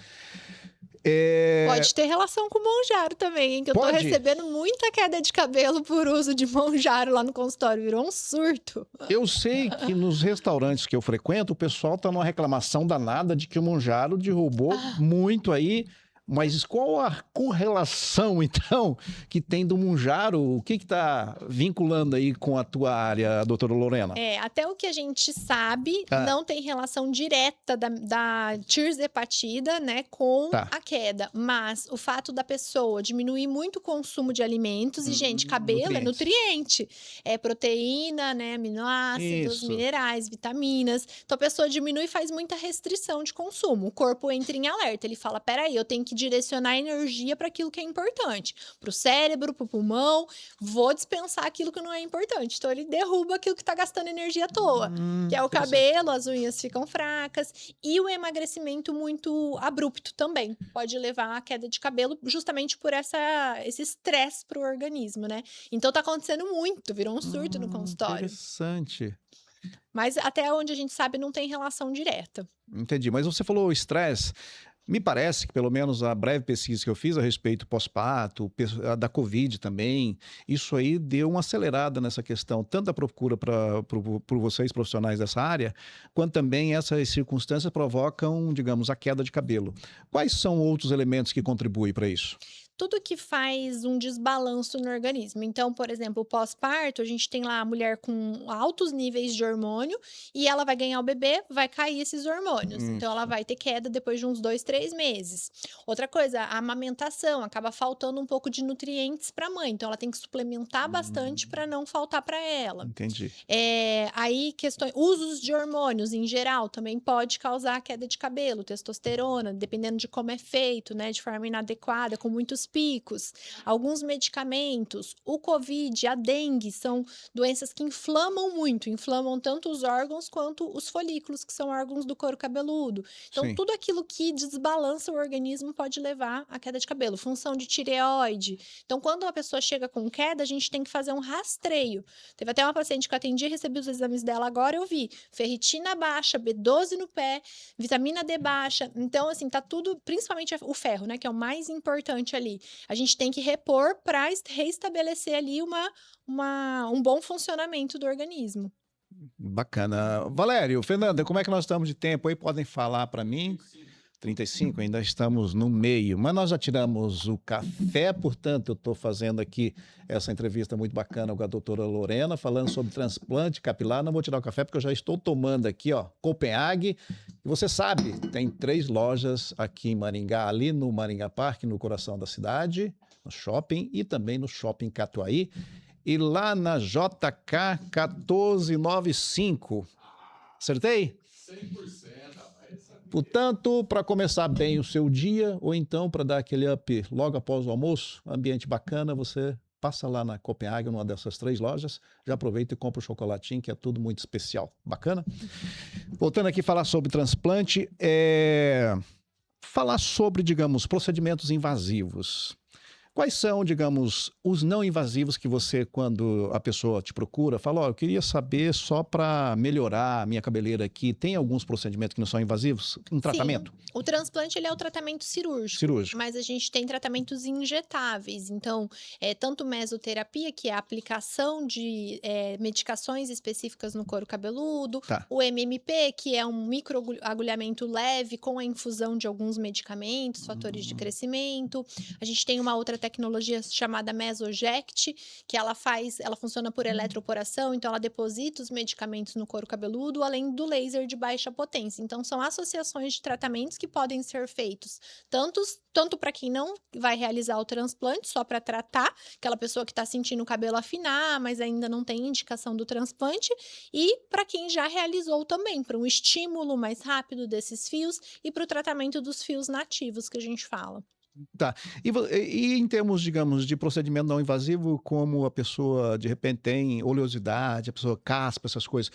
Pode ter relação com o Monjaro também, hein? Que eu tô recebendo muita queda de cabelo por uso de Monjaro lá no consultório. Virou um surto. Eu sei que nos restaurantes que eu frequento, o pessoal tá numa reclamação danada de que o Monjaro derrubou muito aí. Mas qual a correlação, então, que tem do Monjaro? O que está vinculando aí com a tua área, doutora Lorena? Até o que a gente sabe, não tem relação direta da tirzepatida, né, com a queda. Mas o fato da pessoa diminuir muito o consumo de alimentos, e, gente, cabelo é nutriente. É proteína, né, aminoácidos, minerais, vitaminas. Então, a pessoa diminui e faz muita restrição de consumo. O corpo entra em alerta. Ele fala, peraí, eu tenho que direcionar energia para aquilo que é importante, para o cérebro, para o pulmão, vou dispensar aquilo que não é importante. Então ele derruba aquilo que está gastando energia à toa, que é o cabelo, as unhas ficam fracas e o emagrecimento muito abrupto também pode levar à queda de cabelo, justamente por esse estresse para o organismo, né? Então tá acontecendo muito, virou um surto no consultório. Interessante. Mas até onde a gente sabe não tem relação direta. Entendi, mas você falou estresse. Me parece que, pelo menos a breve pesquisa que eu fiz a respeito pós-parto, a da Covid também, isso aí deu uma acelerada nessa questão, tanto da procura por vocês profissionais dessa área, quanto também essas circunstâncias provocam, digamos, a queda de cabelo. Quais são outros elementos que contribuem para isso? Tudo que faz um desbalanço no organismo. Então, por exemplo, o pós-parto, a gente tem lá a mulher com altos níveis de hormônio e ela vai ganhar o bebê, vai cair esses hormônios. Então, ela vai ter queda depois de uns 2, 3 meses. Outra coisa, a amamentação, acaba faltando um pouco de nutrientes para a mãe. Então, ela tem que suplementar bastante para não faltar para ela. Entendi. Aí, usos de hormônios em geral também pode causar queda de cabelo, testosterona, dependendo de como é feito, né? De forma inadequada, com muitos picos, alguns medicamentos, o Covid, a dengue, são doenças que inflamam tanto os órgãos quanto os folículos, que são órgãos do couro cabeludo. Então, Sim. tudo aquilo que desbalança o organismo pode levar à queda de cabelo. Função de tireoide. Então, quando uma pessoa chega com queda, a gente tem que fazer um rastreio. Teve até uma paciente que eu atendi, recebi os exames dela agora, eu vi ferritina baixa, B12 no pé, vitamina D baixa. Então, assim, tá tudo, principalmente o ferro, né, que é o mais importante ali. A gente tem que repor para reestabelecer ali um bom funcionamento do organismo. Bacana. Valério, Fernanda, como é que nós estamos de tempo aí? Podem falar para mim? 35, ainda estamos no meio, mas nós já tiramos o café, portanto, eu estou fazendo aqui essa entrevista muito bacana com a doutora Lorena, falando sobre transplante capilar. Não vou tirar o café porque eu já estou tomando aqui, ó, Copenhague. E você sabe, tem 3 lojas aqui em Maringá, ali no Maringá Parque, no coração da cidade, no shopping, e também no shopping Catuaí. E lá na JK 1495. Acertei? 100%, rapaz. Portanto, para começar bem o seu dia, ou então para dar aquele up logo após o almoço, ambiente bacana, você passa lá na Copenhague, numa dessas 3 lojas, já aproveita e compra o chocolatinho, que é tudo muito especial. Bacana? Voltando aqui a falar sobre transplante, falar sobre, digamos, procedimentos invasivos. Quais são, digamos, os não invasivos que você, quando a pessoa te procura, fala, ó, eu queria saber só para melhorar a minha cabeleira aqui, tem alguns procedimentos que não são invasivos? Um tratamento? Sim, o transplante ele é o tratamento cirúrgico. Cirúrgico. Mas a gente tem tratamentos injetáveis. Então, tanto mesoterapia, que é a aplicação de medicações específicas no couro cabeludo, Tá. o MMP, que é um microagulhamento leve com a infusão de alguns medicamentos, fatores de crescimento. A gente tem uma outra tecnologia chamada Mesoject, que ela funciona por eletroporação, então ela deposita os medicamentos no couro cabeludo, além do laser de baixa potência. Então, são associações de tratamentos que podem ser feitos tanto para quem não vai realizar o transplante, só para tratar, aquela pessoa que está sentindo o cabelo afinar, mas ainda não tem indicação do transplante, e para quem já realizou também, para um estímulo mais rápido desses fios e para o tratamento dos fios nativos que a gente fala. Tá. E em termos, digamos, de procedimento não invasivo, como a pessoa, de repente, tem oleosidade, a pessoa caspa, essas coisas.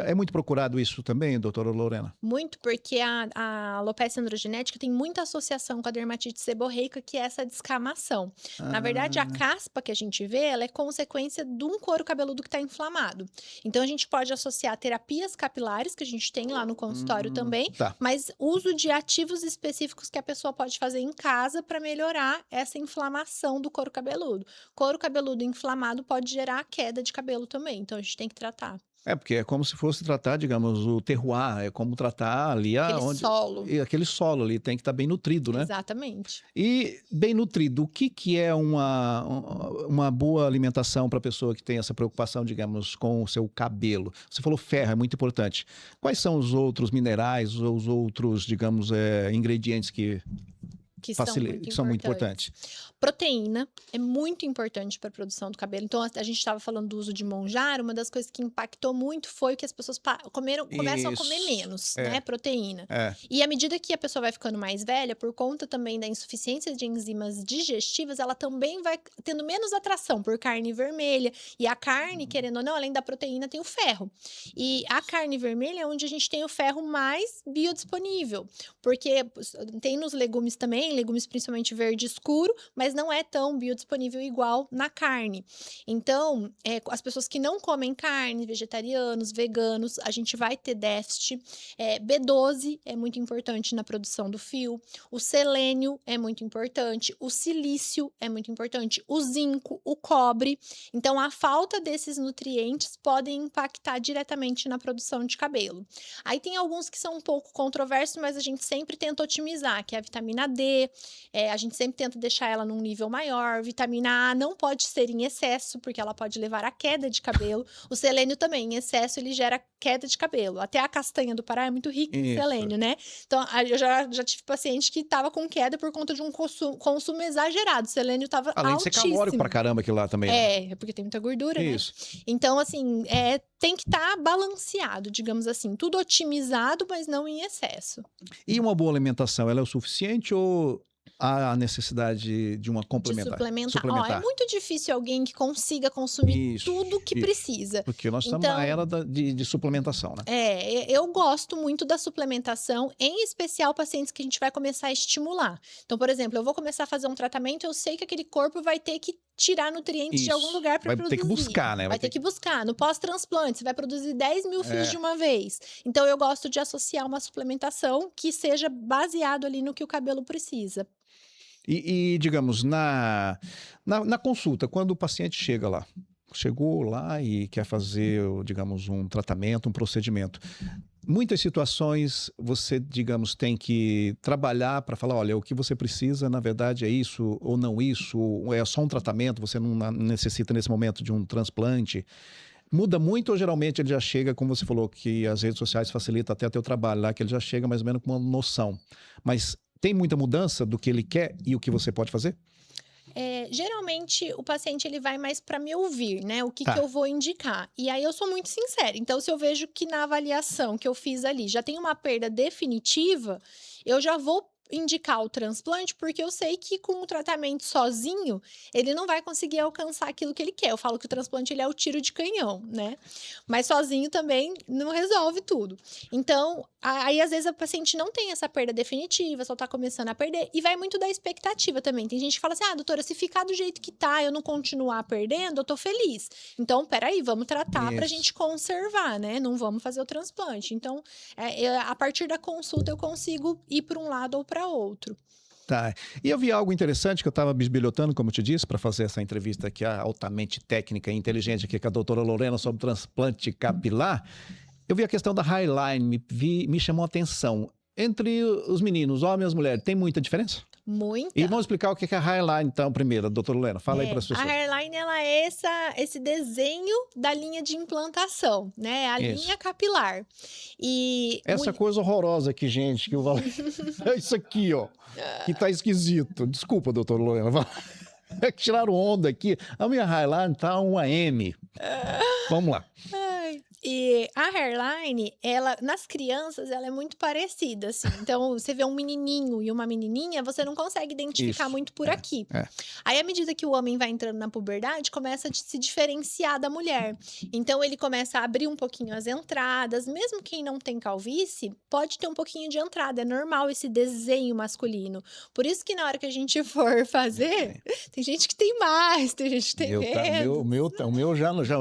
É muito procurado isso também, doutora Lorena? Muito, porque a alopecia androgenética tem muita associação com a dermatite seborreica, que é essa descamação. Na verdade, a caspa que a gente vê, ela é consequência de um couro cabeludo que está inflamado. Então, a gente pode associar terapias capilares, que a gente tem lá no consultório também, Tá. mas uso de ativos específicos que a pessoa pode fazer em casa para melhorar essa inflamação do couro cabeludo. Couro cabeludo inflamado pode gerar queda de cabelo também, então a gente tem que tratar. Porque é como se fosse tratar, digamos, o terroir, é como tratar ali Aquele solo. E aquele solo ali tem que estar bem nutrido, né? Exatamente. E bem nutrido, o que é uma boa alimentação para a pessoa que tem essa preocupação, digamos, com o seu cabelo? Você falou ferro, é muito importante. Quais são os outros minerais, os outros, digamos, ingredientes que são muito importantes? Proteína é muito importante para a produção do cabelo. Então, a gente estava falando do uso de monjara, uma das coisas que impactou muito foi que as pessoas começam a comer menos, né, proteína. E à medida que a pessoa vai ficando mais velha, por conta também da insuficiência de enzimas digestivas, ela também vai tendo menos atração por carne vermelha. E a carne, querendo ou não, além da proteína, tem o ferro. E a carne vermelha é onde a gente tem o ferro mais biodisponível. Porque tem nos legumes também, também, legumes principalmente verde escuro, mas não é tão biodisponível igual na carne. Então, as pessoas que não comem carne, vegetarianos, veganos, a gente vai ter déficit. B12 é muito importante na produção do fio, o selênio é muito importante, o silício é muito importante, o zinco, o cobre. Então, a falta desses nutrientes podem impactar diretamente na produção de cabelo. Aí tem alguns que são um pouco controversos, mas a gente sempre tenta otimizar, que é a vitamina D, a gente sempre tenta deixar ela num nível maior. Vitamina A não pode ser em excesso, porque ela pode levar à queda de cabelo. O selênio também, em excesso, ele gera queda de cabelo. Até a castanha do Pará é muito rica em selênio, né? Então, eu já tive paciente que tava com queda por conta de um consumo exagerado. O selênio tava Além de ser altíssimo. calórico pra caramba aquilo lá também. Né? É porque tem muita gordura, Isso. né? Então, assim, tem que estar balanceado, digamos assim. Tudo otimizado, mas não em excesso. E uma boa alimentação, ela é o suficiente ou há a necessidade de uma complementar? De suplementar. É muito difícil alguém que consiga consumir tudo que precisa. Porque nós estamos na era de suplementação, né? Eu gosto muito da suplementação, em especial pacientes que a gente vai começar a estimular. Então, por exemplo, eu vou começar a fazer um tratamento, eu sei que aquele corpo vai ter que tirar nutrientes de algum lugar para produzir. Vai ter que buscar, né? Vai ter que buscar. No pós-transplante, você vai produzir 10 mil fios de uma vez. Então, eu gosto de associar uma suplementação que seja baseado ali no que o cabelo precisa. E digamos, na consulta, quando o paciente chegou lá e quer fazer, digamos, um tratamento, um procedimento, muitas situações você, digamos, tem que trabalhar para falar, olha, o que você precisa, na verdade, é isso ou não isso, ou é só um tratamento, você não necessita nesse momento de um transplante. Muda muito ou geralmente ele já chega, como você falou, que as redes sociais facilitam até o teu trabalho lá, que ele já chega mais ou menos com uma noção. Mas tem muita mudança do que ele quer e o que você pode fazer? Geralmente, o paciente ele vai mais para me ouvir, né? O que eu vou indicar. E aí, eu sou muito sincera. Então, se eu vejo que na avaliação que eu fiz ali já tem uma perda definitiva, eu já vou indicar o transplante, porque eu sei que com o tratamento sozinho, ele não vai conseguir alcançar aquilo que ele quer. Eu falo que o transplante ele é o tiro de canhão, né? Mas sozinho também não resolve tudo. Então, aí às vezes a paciente não tem essa perda definitiva, só tá começando a perder, e vai muito da expectativa também. Tem gente que fala assim, doutora, se ficar do jeito que tá, eu não continuar perdendo, eu tô feliz. Então, peraí, vamos tratar pra gente conservar, né? Não vamos fazer o transplante. Então, a partir da consulta, eu consigo ir para um lado ou para outro. Tá. E eu vi algo interessante que eu estava bisbilhotando, como eu te disse, para fazer essa entrevista aqui altamente técnica e inteligente aqui com a doutora Lorena sobre transplante capilar. Eu vi a questão da hairline, me chamou a atenção. Entre os meninos, homens e as mulheres, tem muita diferença? Muita. E vamos explicar o que é a hairline, então, primeiro, doutora Lorena. Fala aí para as pessoas. A hairline, ela é esse desenho da linha de implantação, né? A linha capilar. E essa coisa horrorosa aqui, gente, que eu falo... É isso aqui, ó, que tá esquisito. Desculpa, doutora Lorena. Tiraram onda aqui. A minha hairline tá uma M. Vamos lá. E a hairline, ela, nas crianças, ela é muito parecida, assim. Então, você vê um menininho e uma menininha, você não consegue identificar muito por aqui. Aí, à medida que o homem vai entrando na puberdade, começa a se diferenciar da mulher. Então, ele começa a abrir um pouquinho as entradas. Mesmo quem não tem calvície, pode ter um pouquinho de entrada. É normal esse desenho masculino. Por isso que na hora que a gente for fazer, tem gente que tem mais, tem gente que tem menos. O meu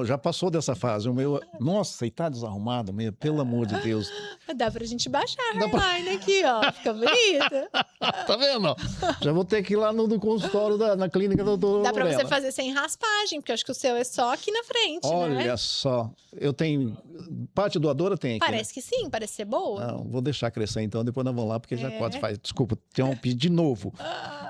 já passou dessa fase. O meu... Nossa, e tá desarrumado mesmo, pelo amor de Deus. Dá pra gente baixar a hairline aqui, ó. Fica bonita. Tá vendo? Já vou ter que ir lá no consultório, na clínica do doutor Dá pra Lorena. você fazer sem raspagem, porque eu acho que o seu é só aqui na frente, Olha né? só, eu tenho... Parte doadora tem aqui, Parece que sim, parece ser boa. Não, vou deixar crescer então, depois nós vamos lá, porque já quase faz... Desculpa, tem um pedido de novo.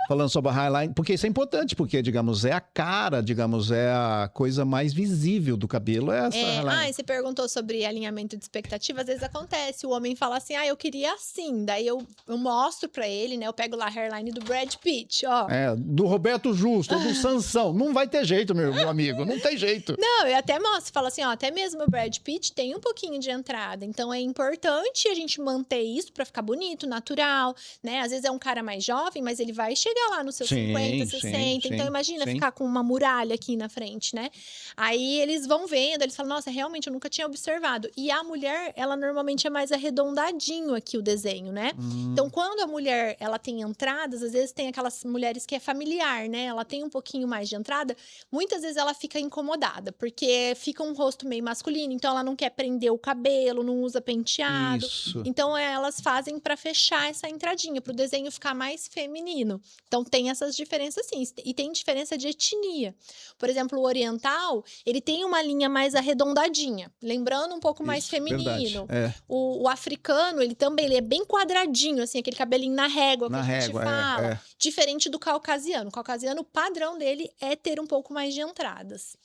Falando sobre a highline, porque isso é importante, porque, digamos, é a cara, digamos, é a coisa mais visível do cabelo, é essa highline. E você perguntou sobre alinhamento de expectativa, às vezes acontece, o homem fala assim, eu queria assim, daí eu mostro pra ele, né, eu pego lá a hairline do Brad Pitt, ó. Do Roberto Justo, do Sansão, não vai ter jeito, meu amigo, não tem jeito. Não, eu até mostro, falo assim, ó, até mesmo o Brad Pitt tem um pouquinho de entrada, então é importante a gente manter isso pra ficar bonito, natural, né, às vezes é um cara mais jovem, mas ele vai chegar lá nos seus 50, 60, então imagina ficar com uma muralha aqui na frente, né, aí eles vão vendo, eles falam, nossa, realmente eu nunca tinha observado. E a mulher, ela normalmente é mais arredondadinho aqui o desenho, né? Então, quando a mulher, ela tem entradas, às vezes tem aquelas mulheres que é familiar, né? Ela tem um pouquinho mais de entrada, muitas vezes ela fica incomodada, porque fica um rosto meio masculino, então ela não quer prender o cabelo, não usa penteado. Isso. Então, elas fazem para fechar essa entradinha, para o desenho ficar mais feminino. Então, tem essas diferenças sim. E tem diferença de etnia. Por exemplo, o oriental, ele tem uma linha mais arredondadinha, lembrando um pouco mais Isso, feminino. verdade. O africano, ele também ele é bem quadradinho, assim, aquele cabelinho na régua que Na a gente régua, fala. Diferente do caucasiano. O caucasiano, o padrão dele é ter um pouco mais de entradas.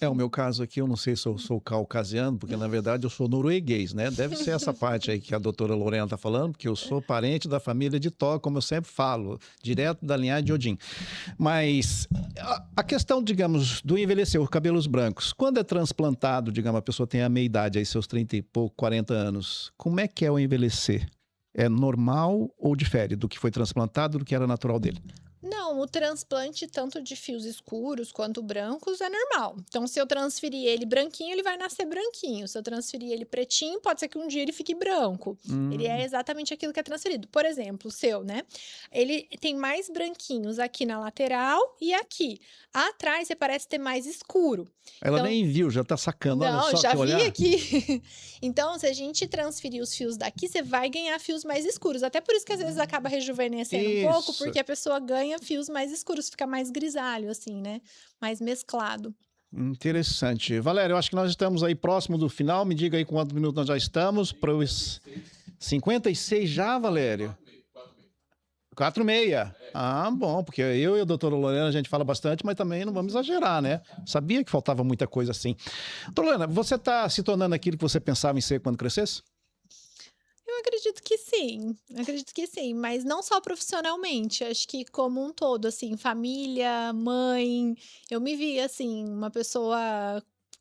O meu caso aqui, eu não sei se eu sou caucasiano, porque na verdade eu sou norueguês, né? Deve ser essa parte aí que a doutora Lorena está falando, porque eu sou parente da família de Thor, como eu sempre falo, direto da linhagem de Odin. Mas a questão, digamos, do envelhecer, os cabelos brancos, quando é transplantado, digamos, a pessoa tem a meia idade, aí seus 30 e pouco, 40 anos, como é que é o envelhecer? É normal ou difere do que foi transplantado do que era natural dele? Não, o transplante tanto de fios escuros quanto brancos é normal. Então, se eu transferir ele branquinho, ele vai nascer branquinho. Se eu transferir ele pretinho, pode ser que um dia ele fique branco. Ele é exatamente aquilo que é transferido. Por exemplo, o seu, né? Ele tem mais branquinhos aqui na lateral e aqui. Atrás, você parece ter mais escuro. Ela Então, nem viu, já tá sacando, olha não, só já que vi olhar. aqui. Então, se a gente transferir os fios daqui, você vai ganhar fios mais escuros. Até por isso que às vezes acaba rejuvenescendo um pouco, Isso. porque a pessoa ganha fios mais escuros, fica mais grisalho, assim, né? Mais mesclado. Interessante. Valério, eu acho que nós estamos aí próximo do final. Me diga aí quantos minutos nós já estamos. Para os 56 já, Valério? 4h30. Ah, bom, porque eu e a doutora Lorena a gente fala bastante, mas também não vamos exagerar, né? Sabia que faltava muita coisa assim. Doutora Lorena, você está se tornando aquilo que você pensava em ser quando crescesse? Eu acredito que sim, mas não só profissionalmente, acho que como um todo, assim, família, mãe, eu me vi, assim, uma pessoa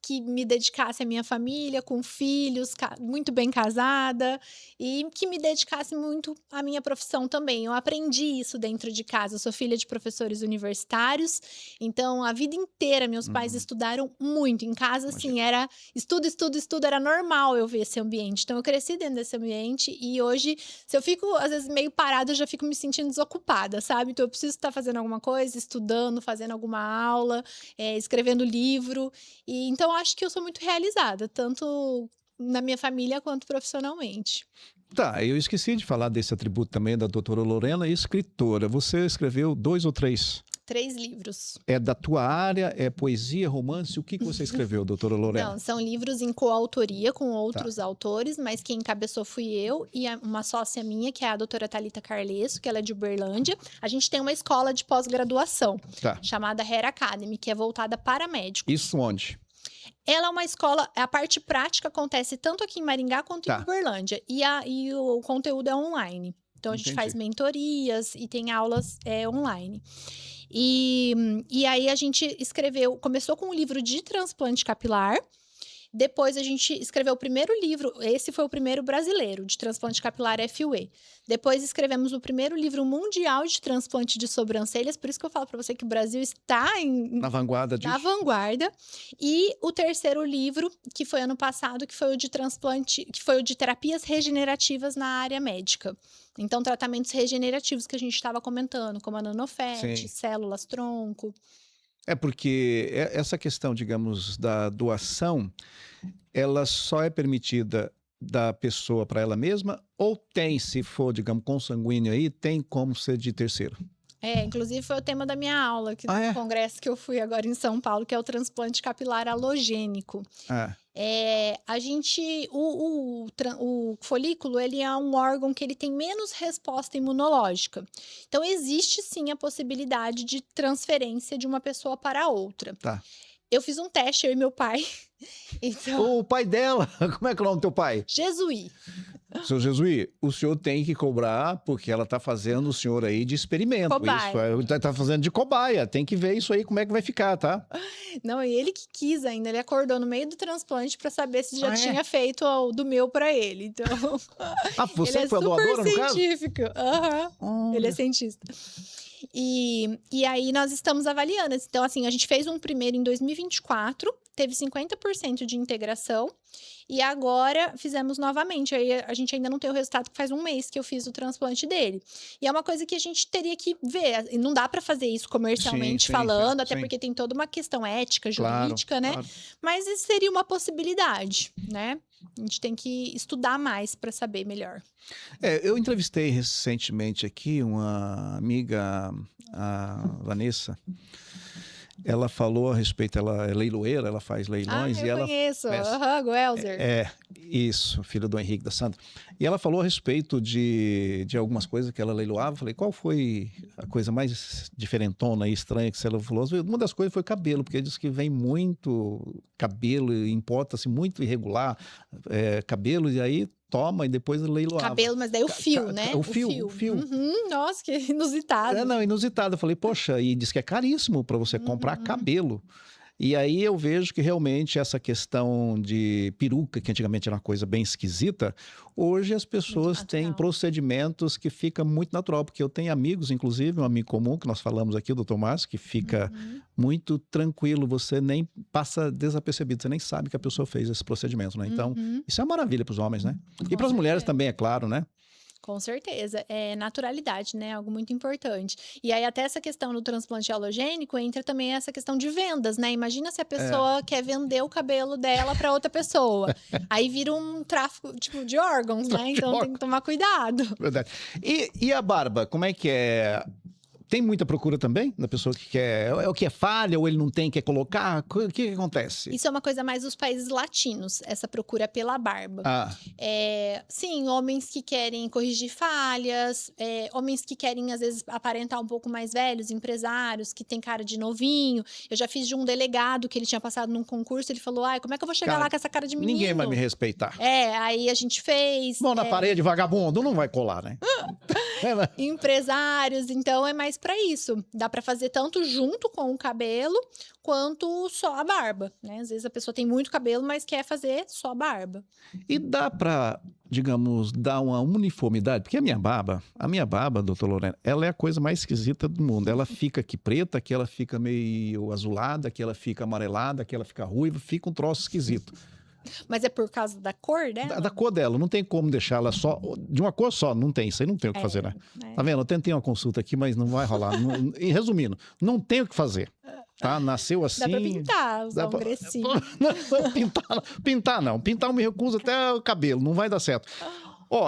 que me dedicasse à minha família, com filhos, muito bem casada, e que me dedicasse muito à minha profissão também. Eu aprendi isso dentro de casa. Eu sou filha de professores universitários, então a vida inteira meus pais estudaram muito. Em casa, assim, era estudo, estudo, estudo, era normal eu ver esse ambiente. Então eu cresci dentro desse ambiente e hoje, se eu fico, às vezes, meio parada, eu já fico me sentindo desocupada, sabe? Então eu preciso estar fazendo alguma coisa, estudando, fazendo alguma aula, escrevendo livro. E então acho que eu sou muito realizada, tanto na minha família quanto profissionalmente. Tá, eu esqueci de falar desse atributo também da doutora Lorena, escritora. Você escreveu 2 ou 3? 3 livros. É da tua área? É poesia, romance? O que você escreveu, doutora Lorena? Não, são livros em coautoria com outros autores, mas quem encabeçou fui eu e uma sócia minha, que é a doutora Thalita Carlesso, que ela é de Uberlândia. A gente tem uma escola de pós-graduação, chamada Hair Academy, que é voltada para médicos. Isso onde? Ela é uma escola, a parte prática acontece tanto aqui em Maringá quanto em Uberlândia. E o conteúdo é online. Então, a gente faz mentorias e tem aulas online. E aí, a gente começou com um livro de transplante capilar. Depois, a gente escreveu o primeiro livro, esse foi o primeiro brasileiro, de transplante capilar FUE. Depois, escrevemos o primeiro livro mundial de transplante de sobrancelhas, por isso que eu falo para você que o Brasil está na vanguarda disso. Na vanguarda. E o terceiro livro, que foi ano passado, que foi o de transplante, que foi o de terapias regenerativas na área médica. Então, tratamentos regenerativos que a gente estava comentando, como a nanofet, células tronco. É porque essa questão, digamos, da doação, ela só é permitida da pessoa para ela mesma ou tem, se for, digamos, consanguíneo aí, tem como ser de terceiro? Inclusive foi o tema da minha aula, no congresso que eu fui agora em São Paulo, que é o transplante capilar halogênico. O folículo, ele é um órgão que ele tem menos resposta imunológica. Então, existe sim a possibilidade de transferência de uma pessoa para outra. Eu fiz um teste, eu e meu pai. Então... O pai dela? Como é que é o nome do teu pai? Jesuí. Seu Jesuí, o senhor tem que cobrar, porque ela está fazendo o senhor aí de experimento. Cobaia. Isso, está fazendo de cobaia. Tem que ver isso aí, como é que vai ficar, tá? Não, e ele que quis ainda. Ele acordou no meio do transplante para saber se já tinha feito do meu para ele. Então, você ele foi a doadora, no caso? científico. Ele é cientista. E aí nós estamos avaliando. Então, assim, a gente fez um primeiro em 2024, teve 50% de integração. E agora fizemos novamente. Aí a gente ainda não tem o resultado, que faz um mês que eu fiz o transplante dele. E é uma coisa que a gente teria que ver. E não dá para fazer isso comercialmente falando, até porque tem toda uma questão ética, jurídica, né? Claro. Mas isso seria uma possibilidade, né? A gente tem que estudar mais para saber melhor. Eu entrevistei recentemente aqui uma amiga, a Vanessa. Ela falou a respeito, ela é leiloeira, ela faz leilões. Eu e ela conheço, Guelzer. Isso, filho do Henrique da Sandra. E ela falou a respeito de algumas coisas que ela leiloava. Eu falei, qual foi a coisa mais diferentona e estranha que você falou? Uma das coisas foi cabelo, porque diz que vem muito cabelo, importa-se muito irregular cabelo, e aí toma e depois leiloava. Cabelo, mas daí o fio, né? O fio. Uhum, nossa, que inusitado. Não, inusitado. Eu falei, poxa, e diz que é caríssimo para você comprar cabelo. E aí eu vejo que realmente essa questão de peruca, que antigamente era uma coisa bem esquisita, hoje as pessoas têm procedimentos que fica muito natural, porque eu tenho amigos, inclusive um amigo comum que nós falamos aqui, o Dr. Márcio, que fica muito tranquilo, você nem passa desapercebido, você nem sabe que a pessoa fez esse procedimento, né? Então, isso é uma maravilha para os homens, né? E para as mulheres também, é claro, né? Com certeza, é naturalidade, né? Algo muito importante. E aí até essa questão do transplante halogênico entra também essa questão de vendas, né? Imagina se a pessoa quer vender o cabelo dela para outra pessoa. Aí vira um tráfico, tipo, de órgãos, né? Então tem que tomar cuidado. Verdade. E a barba, como é que é? Tem muita procura também da pessoa que quer... É o que é falha ou ele não tem, quer colocar? O que acontece? Isso é uma coisa mais dos países latinos, essa procura pela barba. Sim, homens que querem corrigir falhas, homens que querem, às vezes, aparentar um pouco mais velhos, empresários, que tem cara de novinho. Eu já fiz de um delegado que ele tinha passado num concurso, ele falou, como é que eu vou chegar lá com essa cara de menino? Ninguém vai me respeitar. Aí a gente fez... Mão na parede, vagabundo, não vai colar, né? Empresários, então é mais para isso. Dá para fazer tanto junto com o cabelo quanto só a barba, né? Às vezes a pessoa tem muito cabelo, mas quer fazer só a barba. E dá para, digamos, dar uma uniformidade? Porque a minha barba, doutor Lorena, ela é a coisa mais esquisita do mundo. Ela fica aqui preta, aqui ela fica meio azulada, aqui ela fica amarelada, aqui ela fica ruiva, fica um troço esquisito. Mas é por causa da cor dela? Da cor dela, não tem como deixar ela só, de uma cor só, não tem, isso aí não tem o que fazer, né? Tá vendo? Eu tentei uma consulta aqui, mas não vai rolar. E resumindo, não tem o que fazer, tá? Nasceu assim... Dá pra pintar, usar um grecinho. Pintar não, pintar eu me recuso até o cabelo, não vai dar certo.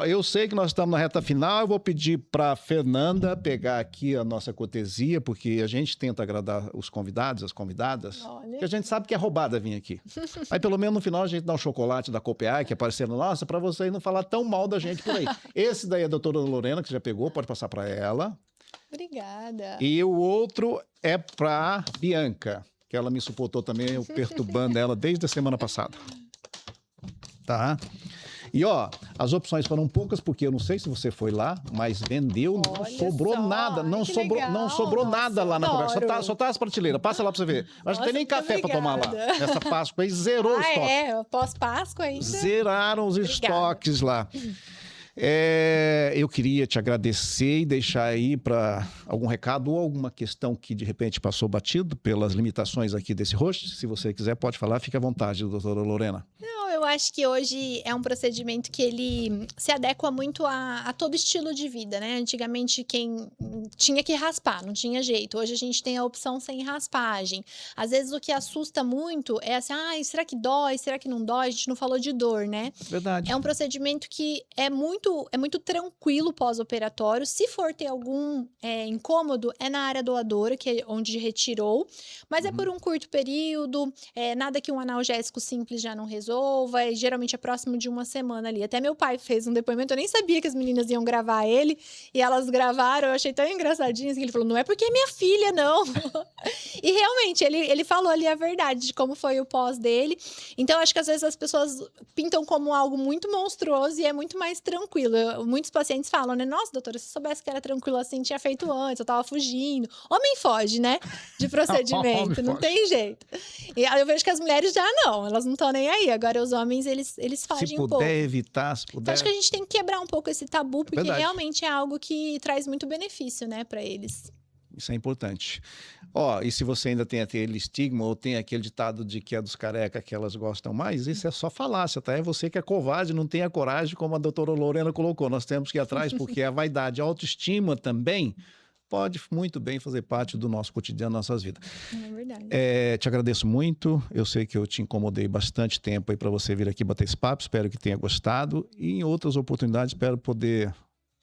Eu sei que nós estamos na reta final, eu vou pedir para a Fernanda pegar aqui a nossa cortesia, porque a gente tenta agradar os convidados, as convidadas, porque a gente sabe que é roubada vir aqui. Aí pelo menos no final a gente dá um chocolate da Copiar, que aparecendo, nossa, para vocês não falar tão mal da gente por aí. Esse daí é a doutora Lorena, que já pegou, pode passar para ela. Obrigada. E o outro é para Bianca, que ela me suportou também, eu perturbando ela desde a semana passada. Tá? E as opções foram poucas, porque eu não sei se você foi lá, mas vendeu, não sobrou nada. Não sobrou nada lá na conversa. Só tá as prateleiras. Passa lá pra você ver. Mas não tem nem café pra tomar lá. Essa Páscoa aí zerou o estoque. Pós-Páscoa ainda. Zeraram os estoques lá. Eu queria te agradecer e deixar aí para algum recado ou alguma questão que de repente passou batido pelas limitações aqui desse host. Se você quiser, pode falar. Fique à vontade, doutora Lorena. Eu acho que hoje é um procedimento que ele se adequa muito a todo estilo de vida, né? Antigamente, quem tinha que raspar, não tinha jeito. Hoje a gente tem a opção sem raspagem. Às vezes o que assusta muito é assim, será que dói? Será que não dói? A gente não falou de dor, né? Verdade. É um procedimento que é muito tranquilo pós-operatório. Se for ter algum incômodo, é na área doadora, que é onde retirou. Mas é por um curto período, nada que um analgésico simples já não resolva. Geralmente é próximo de uma semana ali. Até meu pai fez um depoimento, eu nem sabia que as meninas iam gravar ele, e elas gravaram, eu achei tão engraçadinho, assim, que ele falou, não é porque é minha filha, não. E realmente, ele falou ali a verdade de como foi o pós dele. Então, acho que às vezes as pessoas pintam como algo muito monstruoso e é muito mais tranquilo. Muitos pacientes falam, né, nossa, doutora, se eu soubesse que era tranquilo assim, tinha feito antes, eu tava fugindo. Homem foge, né, de procedimento, não tem jeito. E eu vejo que as mulheres já não, elas não estão nem aí. Agora, os homens, eles fogem um pouco. Se puder evitar, se puder... Então, acho que a gente tem que quebrar um pouco esse tabu, porque realmente é algo que traz muito benefício, né, para eles. Isso é importante. Ó, e se você ainda tem aquele estigma ou tem aquele ditado de que é dos careca que elas gostam mais, isso é só falácia, tá? É você que é covarde, não tem a coragem, como a doutora Lorena colocou. Nós temos que ir atrás, porque a vaidade, a autoestima também pode muito bem fazer parte do nosso cotidiano, nossas vidas. É verdade. Te agradeço muito. Eu sei que eu te incomodei bastante tempo aí para você vir aqui bater esse papo. Espero que tenha gostado. E em outras oportunidades, espero poder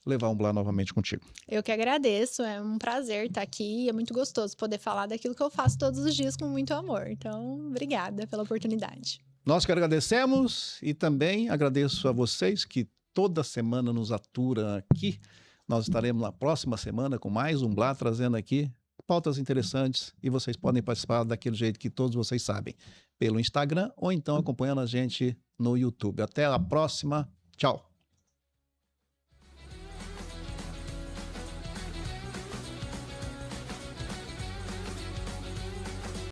levar um blá novamente contigo. Eu que agradeço, é um prazer estar aqui. É muito gostoso poder falar daquilo que eu faço todos os dias com muito amor. Então, obrigada pela oportunidade. Nós que agradecemos e também agradeço a vocês que toda semana nos aturam aqui. Nós estaremos na próxima semana com mais um Blá, trazendo aqui pautas interessantes e vocês podem participar daquele jeito que todos vocês sabem, pelo Instagram ou então acompanhando a gente no YouTube. Até a próxima. Tchau.